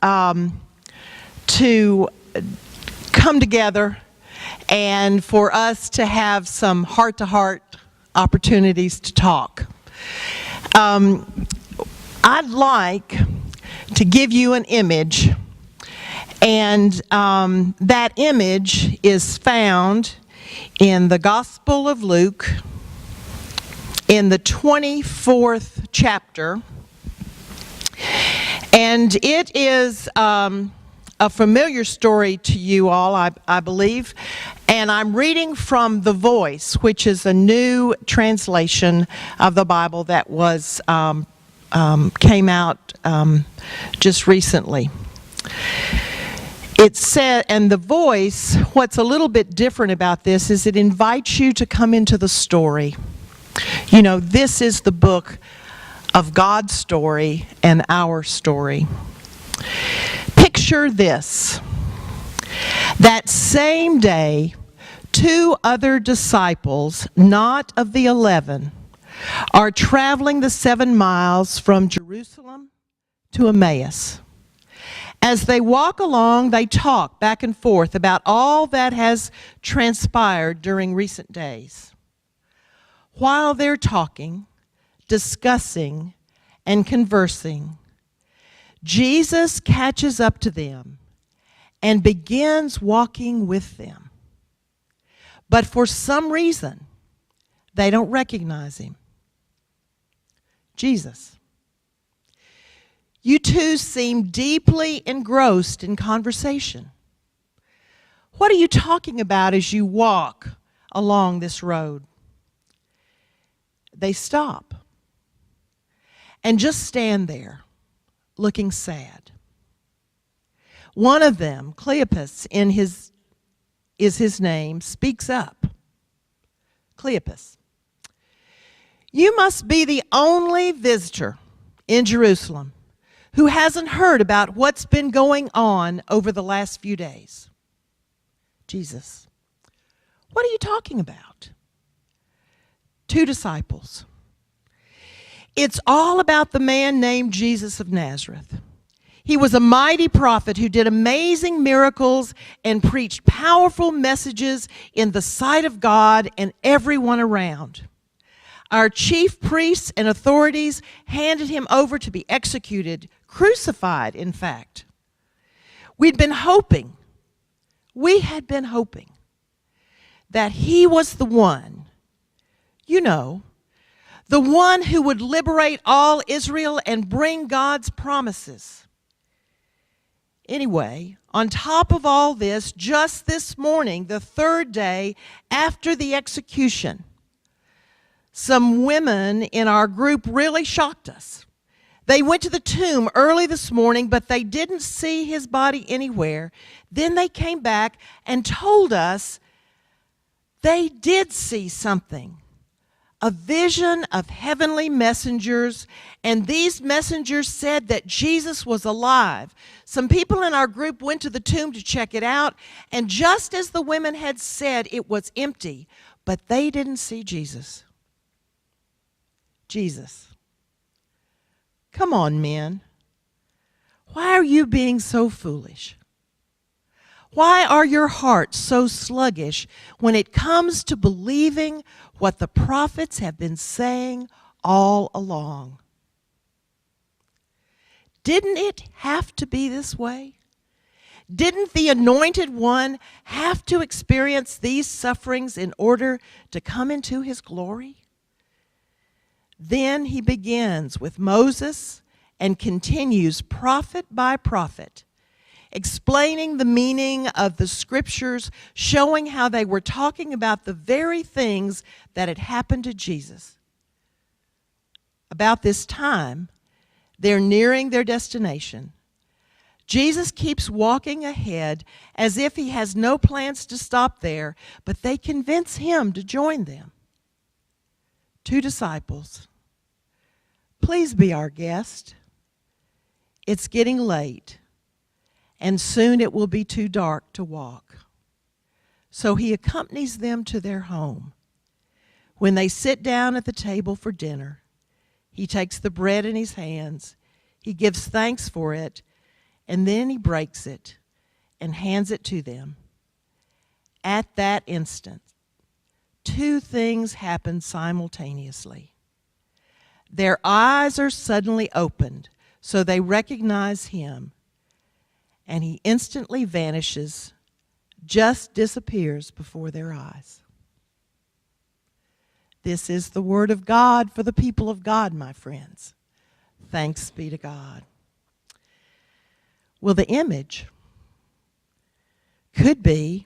to come together and for us to have some heart-to-heart opportunities to talk. I'd like to give you an image, and that image is found in the Gospel of Luke in the 24th chapter. And it is a familiar story to you all, I believe. And I'm reading from The Voice, which is a new translation of the Bible that was came out just recently. It said, and The Voice, what's a little bit different about this is it invites you to come into the story. You know, this is the book of God's story and our story. Picture this. That same day, 2 other disciples, not of the 11, are traveling the 7 miles from Jerusalem to Emmaus. As they walk along, they talk back and forth about all that has transpired during recent days. While they're talking, discussing, and conversing, Jesus catches up to them and begins walking with them. But for some reason, they don't recognize him. Jesus. You two seem deeply engrossed in conversation. What are you talking about as you walk along this road? They stop. and just stand there looking sad. One of them, Cleopas is his name, speaks up. Cleopas, you must be the only visitor in Jerusalem who hasn't heard about what's been going on over the last few days. Jesus, what are you talking about? 2 disciples. It's all about the man named Jesus of Nazareth. He was a mighty prophet who did amazing miracles and preached powerful messages in the sight of God and everyone around. Our chief priests and authorities handed him over to be executed, crucified, in fact. We had been hoping that he was the one, the one who would liberate all Israel and bring God's promises. Anyway, on top of all this, just this morning, the 3rd day after the execution, some women in our group really shocked us. They went to the tomb early this morning, but they didn't see his body anywhere. Then they came back and told us they did see something. A vision of heavenly messengers, and these messengers said that Jesus was alive. Some people in our group went to the tomb to check it out, and just as the women had said, it was empty, but they didn't see Jesus. Jesus. Come on, men. Why are you being so foolish? Why are your hearts so sluggish when it comes to believing what the prophets have been saying all along? Didn't it have to be this way? Didn't the Anointed One have to experience these sufferings in order to come into his glory? Then he begins with Moses and continues prophet by prophet, explaining the meaning of the scriptures, showing how they were talking about the very things that had happened to Jesus. About this time, they're nearing their destination. Jesus keeps walking ahead as if he has no plans to stop there, but they convince him to join them. 2 disciples, please be our guest. It's getting late, and soon it will be too dark to walk. So he accompanies them to their home. When they sit down at the table for dinner, he takes the bread in his hands, he gives thanks for it, and then he breaks it and hands it to them. At that instant, 2 things happen simultaneously. Their eyes are suddenly opened, so they recognize him, and he instantly vanishes, just disappears before their eyes. This is the word of God for the people of God, my friends. Thanks be to God. Well, the image could be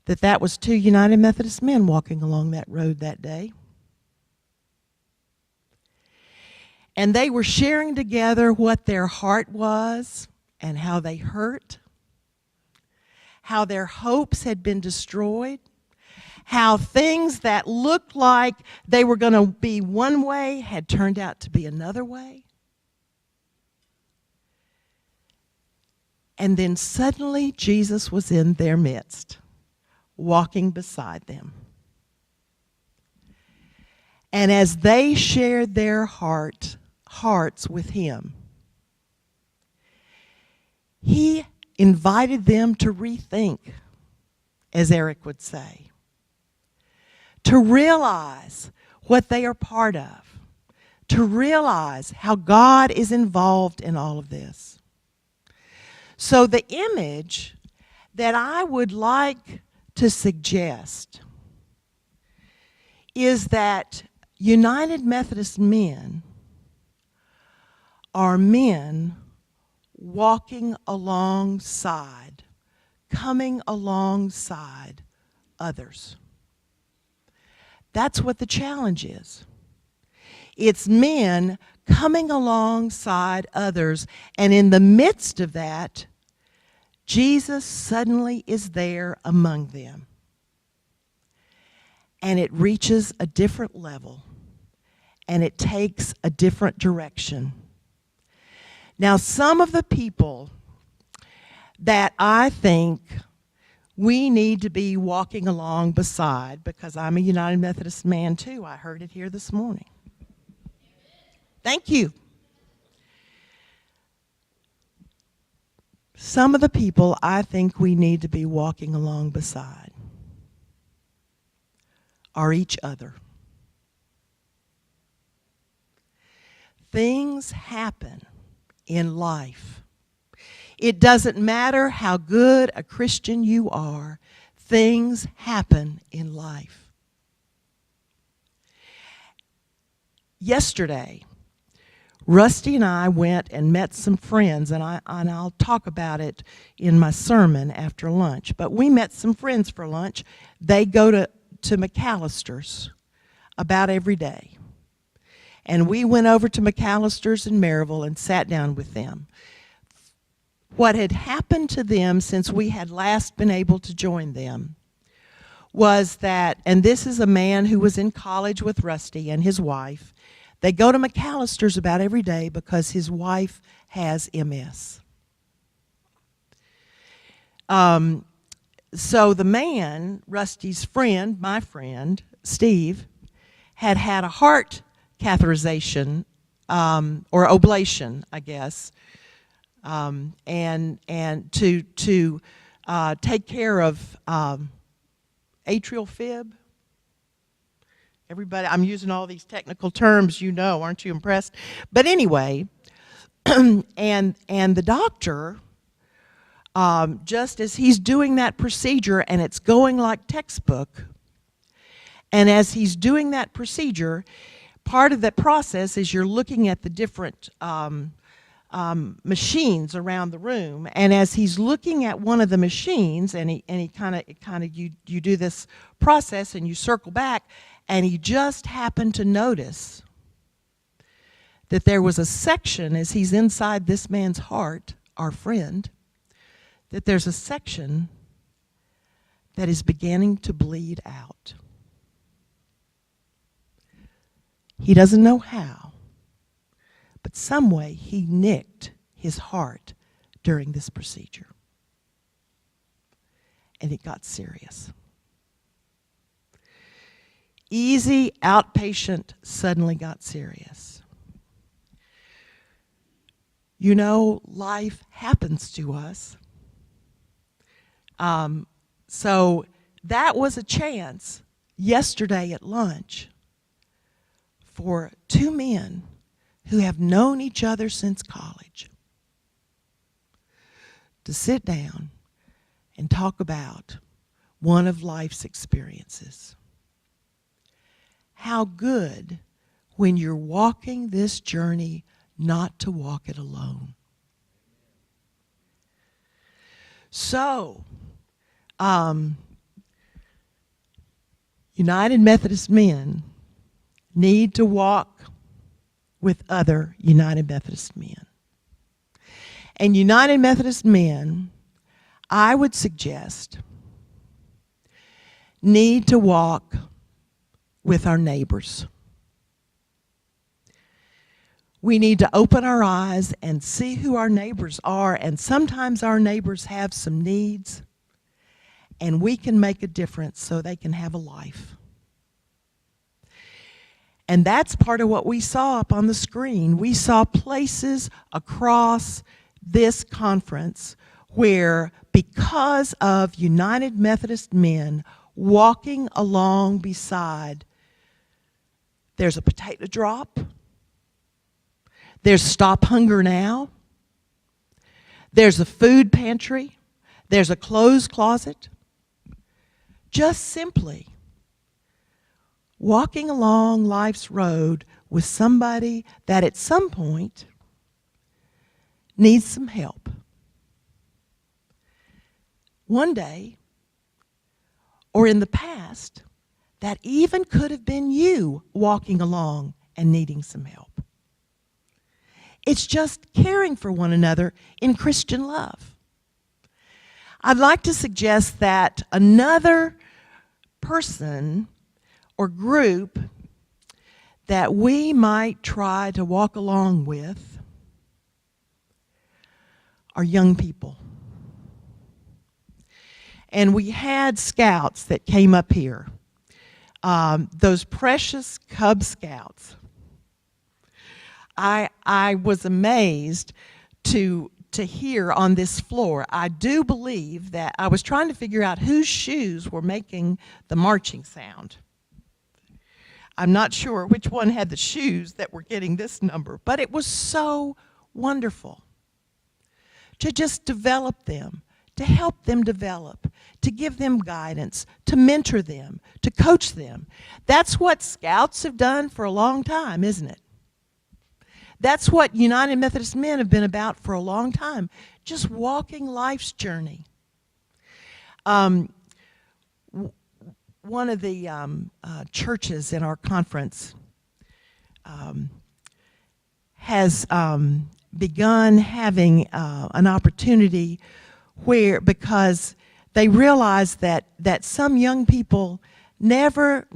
that was 2 United Methodist men walking along that road that day. And they were sharing together what their heart was and how they hurt, how their hopes had been destroyed, how things that looked like they were going to be one way had turned out to be another way. And then suddenly Jesus was in their midst, walking beside them. And as they shared their hearts with him, he invited them to rethink, as Eric would say, to realize what they are part of, to realize how God is involved in all of this. So the image that I would like to suggest is that United Methodist men are men walking alongside, coming alongside others. That's what the challenge is. It's men coming alongside others, and in the midst of that, Jesus suddenly is there among them. And it reaches a different level, and it takes a different direction. Now, some of the people that I think we need to be walking along beside, because I'm a United Methodist man too, I heard it here this morning. Thank you. Some of the people I think we need to be walking along beside are each other. Things happen in life. It doesn't matter how good a Christian you are, things happen in life. Yesterday, Rusty and I went and met some friends, and I'll talk about it in my sermon after lunch. But we met some friends for lunch. They go to McAllister's about every day. And we went over to McAllister's in Maryville and sat down with them. What had happened to them since we had last been able to join them was that, and this is a man who was in college with Rusty and his wife, they go to McAllister's about every day because his wife has MS. So the man, Rusty's friend, my friend, Steve, had had a heart catheterization, or oblation, I guess, and to take care of atrial fib. Everybody, I'm using all these technical terms, you know, aren't you impressed? But anyway, and the doctor, just as he's doing that procedure, and it's going like textbook, and as he's doing that procedure, part of that process is you're looking at the different machines around the room, and as he's looking at one of the machines, and he kind of you do this process and you circle back, and he just happened to notice that there was a section, as he's inside this man's heart, our friend, that there's a section that is beginning to bleed out. He doesn't know how, but some way he nicked his heart during this procedure. And it got serious. Easy outpatient suddenly got serious. You know, life happens to us. So that was a chance yesterday at lunch for two men who have known each other since college to sit down and talk about one of life's experiences. How good when you're walking this journey not to walk it alone. So, United Methodist men need to walk with other United Methodist men. And United Methodist men, I would suggest, need to walk with our neighbors. We need to open our eyes and see who our neighbors are, and sometimes our neighbors have some needs, and we can make a difference so they can have a life. And that's part of what we saw up on the screen. We saw places across this conference where, because of United Methodist men walking along beside, there's a potato drop, there's Stop Hunger Now, there's a food pantry, there's a clothes closet. Just simply walking along life's road with somebody that at some point needs some help. One day, or in the past, that even could have been you walking along and needing some help. It's just caring for one another in Christian love. I'd like to suggest that another person or group that we might try to walk along with are young people. And we had scouts that came up here, those precious Cub Scouts. I was amazed to hear on this floor. I do believe that I was trying to figure out whose shoes were making the marching sound. I'm not sure which one had the shoes that were getting this number, but it was so wonderful to just develop them, to help them develop, to give them guidance, to mentor them, to coach them. That's what Scouts have done for a long time, isn't it? That's what United Methodist Men have been about for a long time, just walking life's journey. One of the churches in our conference has begun having an opportunity where, because they realize that some young people never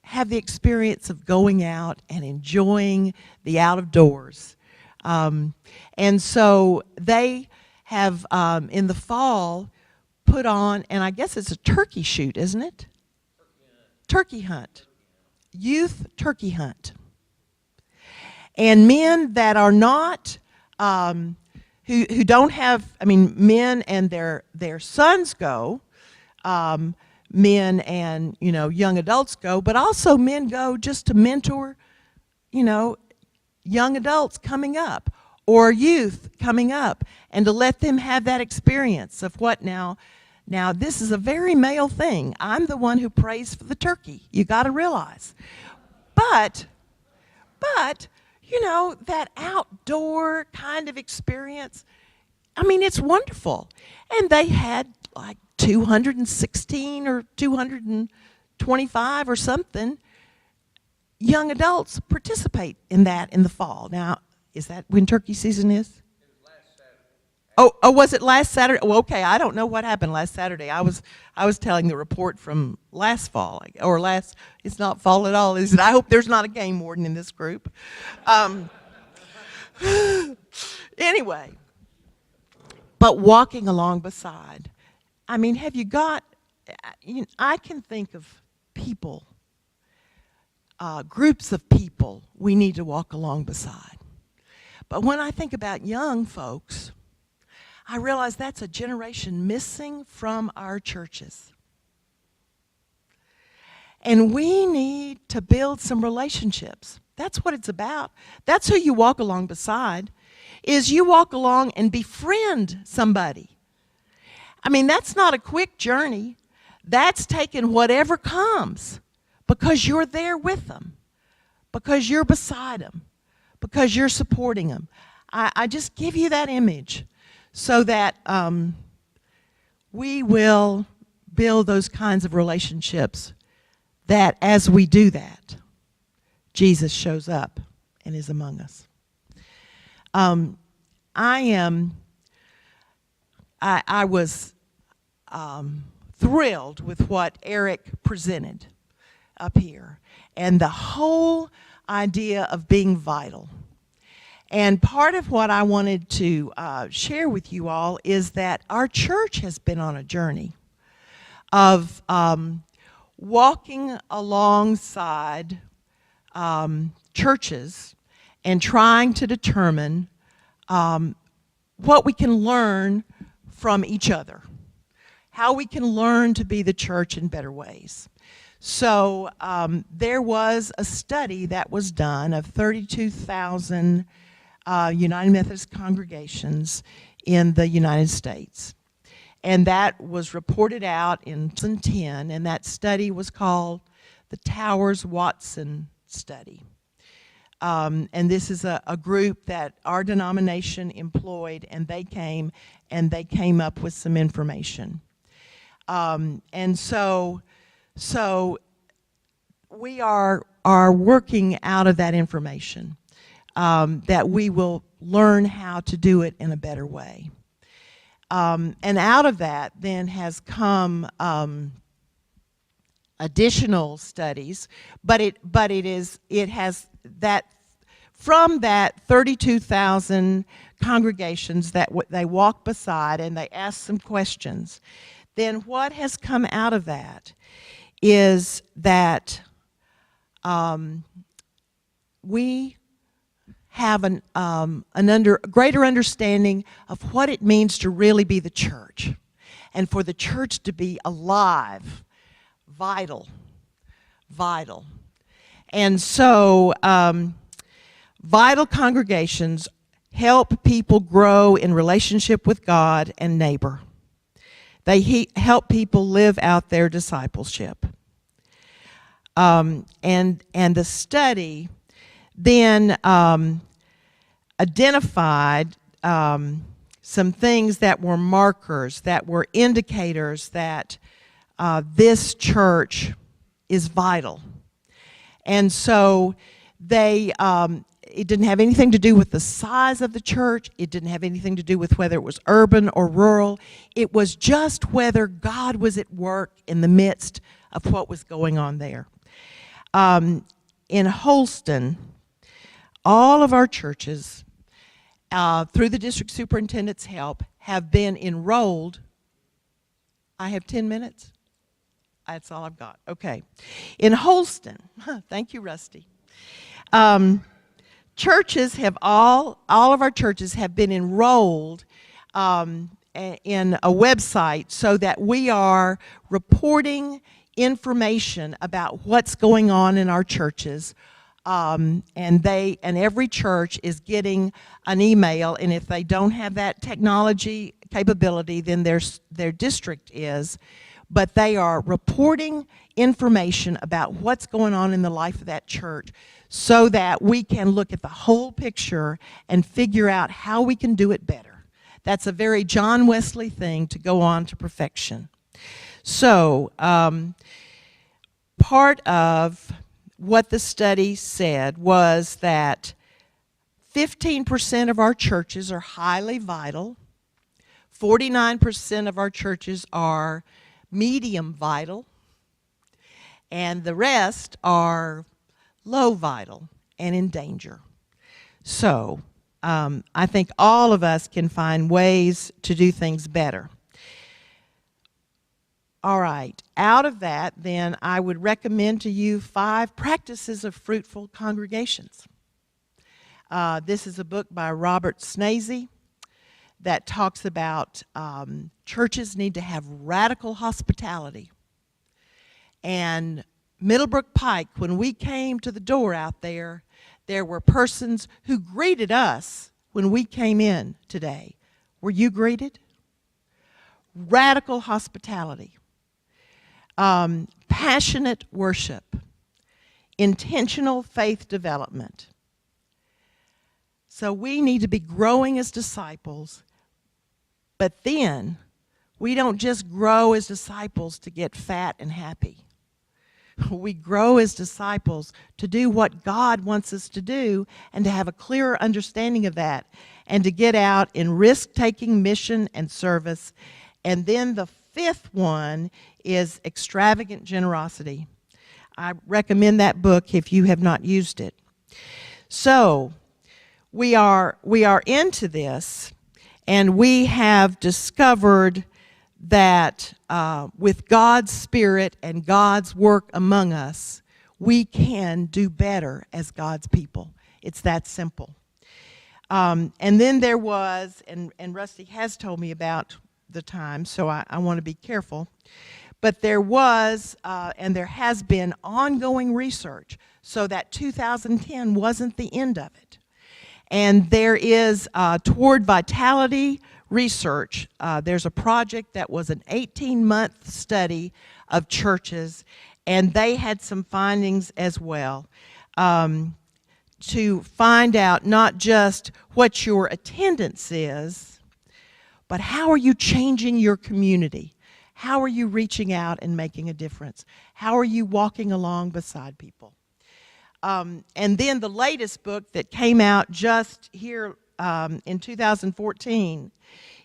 have the experience of going out and enjoying the out of doors. And so they have, in the fall, put on, and I guess it's a turkey shoot, isn't it? Turkey hunt. Youth turkey hunt. And men that are not, who don't have, men and their sons go, men and, young adults go, but also men go just to mentor, young adults coming up or youth coming up, and to let them have that experience of what now this is a very male thing. I'm the one who prays for the turkey. You got to realize. But, that outdoor kind of experience, it's wonderful. And they had like 216 or 225 or something young adults participate in that in the fall. Now, is that when turkey season is? It was last Saturday. Oh, was it last Saturday? Oh, okay. I don't know what happened last Saturday. I was telling the report from last fall, or last. It's not fall at all, is it? I hope there's not a game warden in this group. Anyway, but walking along beside. Have you got? I can think of people. Groups of people we need to walk along beside. But when I think about young folks, I realize that's a generation missing from our churches. And we need to build some relationships. That's what it's about. That's who you walk along beside, is you walk along and befriend somebody. That's not a quick journey. That's taking whatever comes. Because you're there with them, because you're beside them, because you're supporting them. I just give you that image so that we will build those kinds of relationships that as we do that, Jesus shows up and is among us. I was thrilled with what Eric presented up here, and the whole idea of being vital. And part of what I wanted to share with you all is that our church has been on a journey of walking alongside churches and trying to determine what we can learn from each other, how we can learn to be the church in better ways. So there was a study that was done of 32,000 United Methodist congregations in the United States. And that was reported out in 2010, and that study was called the Towers-Watson Study. And this is a group that our denomination employed, and they came up with some information. And so we are working out of that information, that we will learn how to do it in a better way. And out of that then has come additional studies, but it has that, from that 32,000 congregations that they walk beside and they ask some questions, then what has come out of that is that we have greater understanding of what it means to really be the church, and for the church to be alive, vital. And so vital congregations help people grow in relationship with God and neighbor. They help people live out their discipleship. And the study then identified some things that were markers, that were indicators that this church is vital. And so it didn't have anything to do with the size of the church. It didn't have anything to do with whether it was urban or rural. It was just whether God was at work in the midst of what was going on there. In Holston, all of our churches, through the district superintendent's help, have been enrolled. I have 10 minutes? That's all I've got. Okay. In Holston, thank you, Rusty. Churches have all of our churches have been enrolled in a website so that we are reporting information about what's going on in our churches. And every church is getting an email, and if they don't have that technology capability, then their district is. But they are reporting information about what's going on in the life of that church so that we can look at the whole picture and figure out how we can do it better. That's a very John Wesley thing, to go on to perfection. So, part of what the study said was that 15% of our churches are highly vital, 49% of our churches are medium vital, and the rest are low vital and in danger. So I think all of us can find ways to do things better. All right, out of that, then, I would recommend to you 5 practices of fruitful congregations. This is a book by Robert Snazy that talks about churches need to have radical hospitality. And Middlebrook Pike, when we came to the door out there, there were persons who greeted us when we came in today. Were you greeted? Radical hospitality. Passionate worship. Intentional faith development. So we need to be growing as disciples, but then we don't just grow as disciples to get fat and happy. We grow as disciples to do what God wants us to do and to have a clearer understanding of that, and to get out in risk-taking mission and service. And then the 5th one is extravagant generosity. I recommend that book if you have not used it. So we are into this, and we have discovered that with God's Spirit and God's work among us, we can do better as God's people. It's that simple. And then there was, and Rusty has told me about the time, so I want to be careful, but there was, and there has been, ongoing research, so that 2010 wasn't the end of it. And there is, toward vitality research, there's a project that was an 18-month study of churches, and they had some findings as well, to find out not just what your attendance is, but how are you changing your community? How are you reaching out and making a difference? How are you walking along beside people? And then the latest book that came out just here in 2014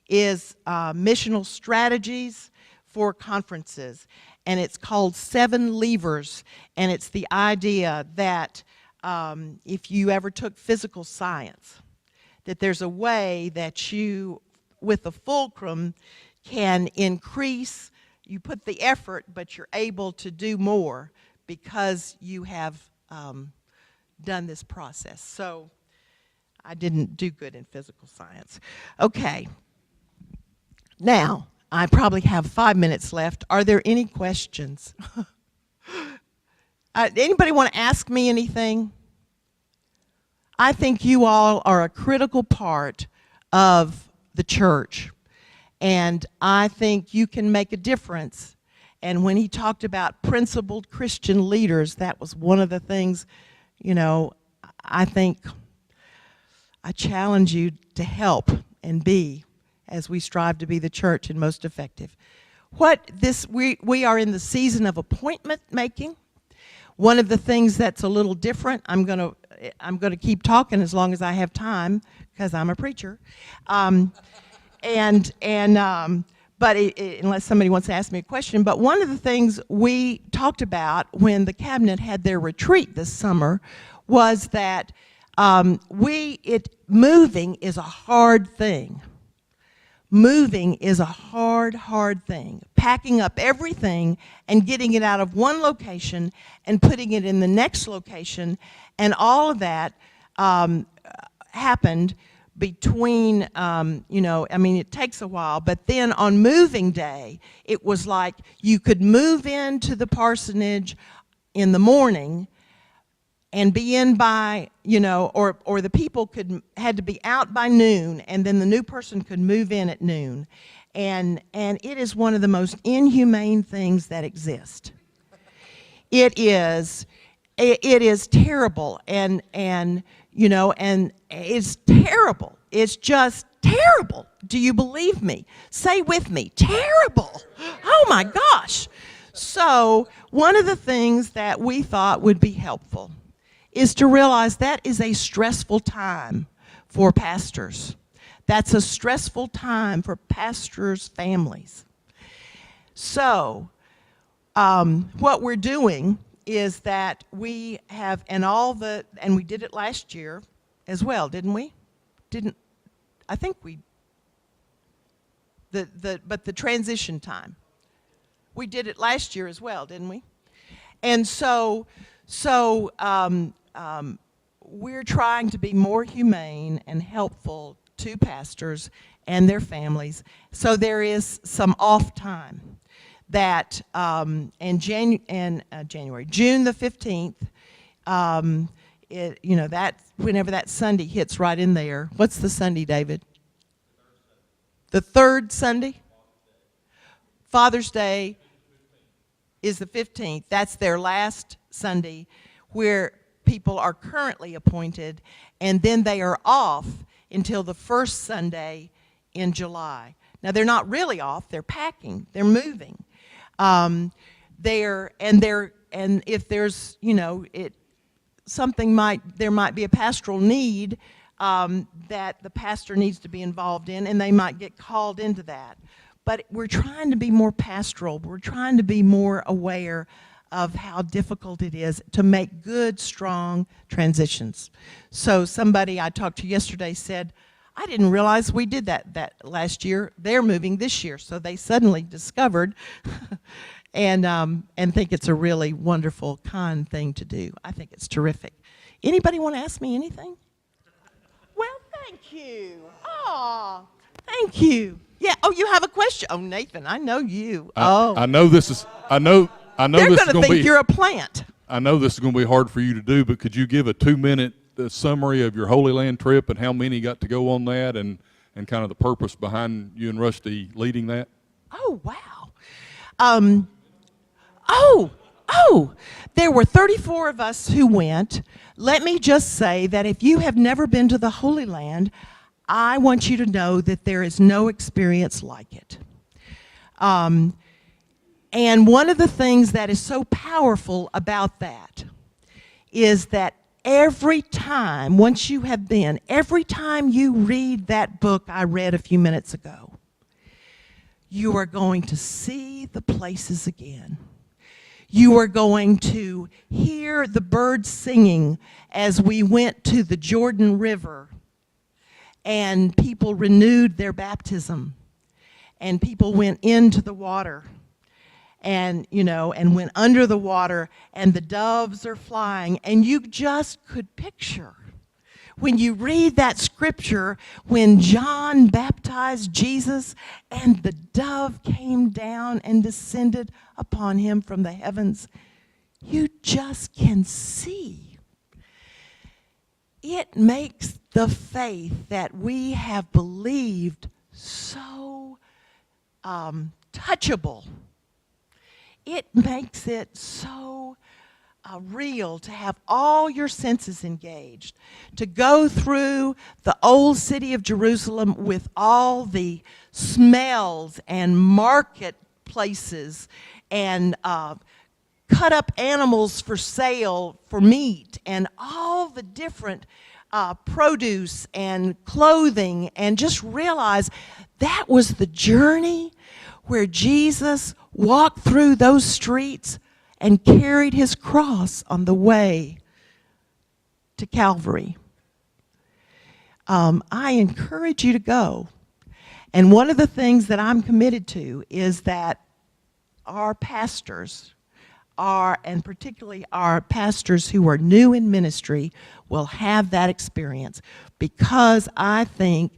is Missional Strategies for Conferences. And it's called 7 Levers. And it's the idea that if you ever took physical science, that there's a way that you, with the fulcrum, can increase, you put the effort, but you're able to do more because you have done this process. So I didn't do good in physical science. Okay. Now, I probably have 5 minutes left. Are there any questions? Anybody want to ask me anything? I think you all are a critical part of the church, and I think you can make a difference. And when he talked about principled Christian leaders, that was one of the things, you know, I think I challenge you to help and be, as we strive to be the church and most effective. We are in the season of appointment making. One of the things that's a little different, I'm going to keep talking as long as I have time because I'm a preacher. Unless somebody wants to ask me a question. But one of the things we talked about when the cabinet had their retreat this summer was that moving is a hard thing. Moving is a hard thing. Packing up everything and getting it out of one location and putting it in the next location, and all of that happened between, it takes a while, but then on moving day, it was like you could move into the parsonage in the morning and be in by, or the people had to be out by noon, and then the new person could move in at noon. And it is one of the most inhumane things that exist. It is terrible, and it's terrible. It's just terrible. Do you believe me? Say with me, terrible. Oh my gosh. So one of the things that we thought would be helpful is to realize that is a stressful time for pastors. That's a stressful time for pastors' families. So what we're doing is that we have, and we did it last year as well, didn't we? But the transition time. We did it last year as well, didn't we? And so we're trying to be more humane and helpful to pastors and their families. So there is some off time that in January, June the 15th, that whenever that Sunday hits right in there. What's the Sunday, David? The third Sunday? Father's Day is the 15th. That's their last Sunday where people are currently appointed, and then they are off until the first Sunday in July. Now, they're not really off. They're packing. They're moving. And if there's, there might be a pastoral need that the pastor needs to be involved in, and they might get called into that. But we're trying to be more pastoral. We're trying to be more aware of how difficult it is to make good, strong transitions. So somebody I talked to yesterday said, I didn't realize we did that last year. They're moving this year. So they suddenly discovered and think it's a really wonderful, kind thing to do. I think it's terrific. Anybody want to ask me anything? Well, thank you. Aw, thank you. Yeah, oh, you have a question. Oh, Nathan, I know you. I know this is, I know They're this is going to going to think be, you're a plant. I know this is going to be hard for you to do, but could you give a 2-minute summary of your Holy Land trip and how many got to go on that and kind of the purpose behind you and Rusty leading that? Oh, wow. There were 34 of us who went. Let me just say that if you have never been to the Holy Land, I want you to know that there is no experience like it. And one of the things that is so powerful about that is that every time, once you have been, every time you read that book I read a few minutes ago, you are going to see the places again. You are going to hear the birds singing as we went to the Jordan River and people renewed their baptism and people went into the water and, and went under the water and the doves are flying. And you just could picture when you read that scripture, when John baptized Jesus and the dove came down and descended upon him from the heavens, you just can see. It makes the faith that we have believed so touchable. It makes it so real to have all your senses engaged, to go through the old city of Jerusalem with all the smells and marketplaces and cut up animals for sale for meat and all the different produce and clothing, and just realize that was the journey where Jesus walked through those streets and carried his cross on the way to Calvary. I encourage you to go. And one of the things that I'm committed to is that our pastors and particularly our pastors who are new in ministry, will have that experience, because I think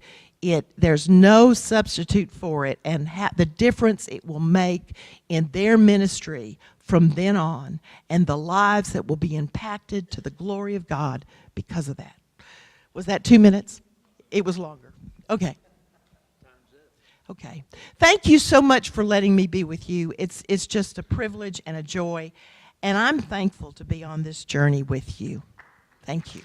there's no substitute for it, and the difference it will make in their ministry from then on, and the lives that will be impacted to the glory of God because of that. Was that 2 minutes? It was longer. Okay. Okay. Thank you so much for letting me be with you. It's just a privilege and a joy, and I'm thankful to be on this journey with you. Thank you.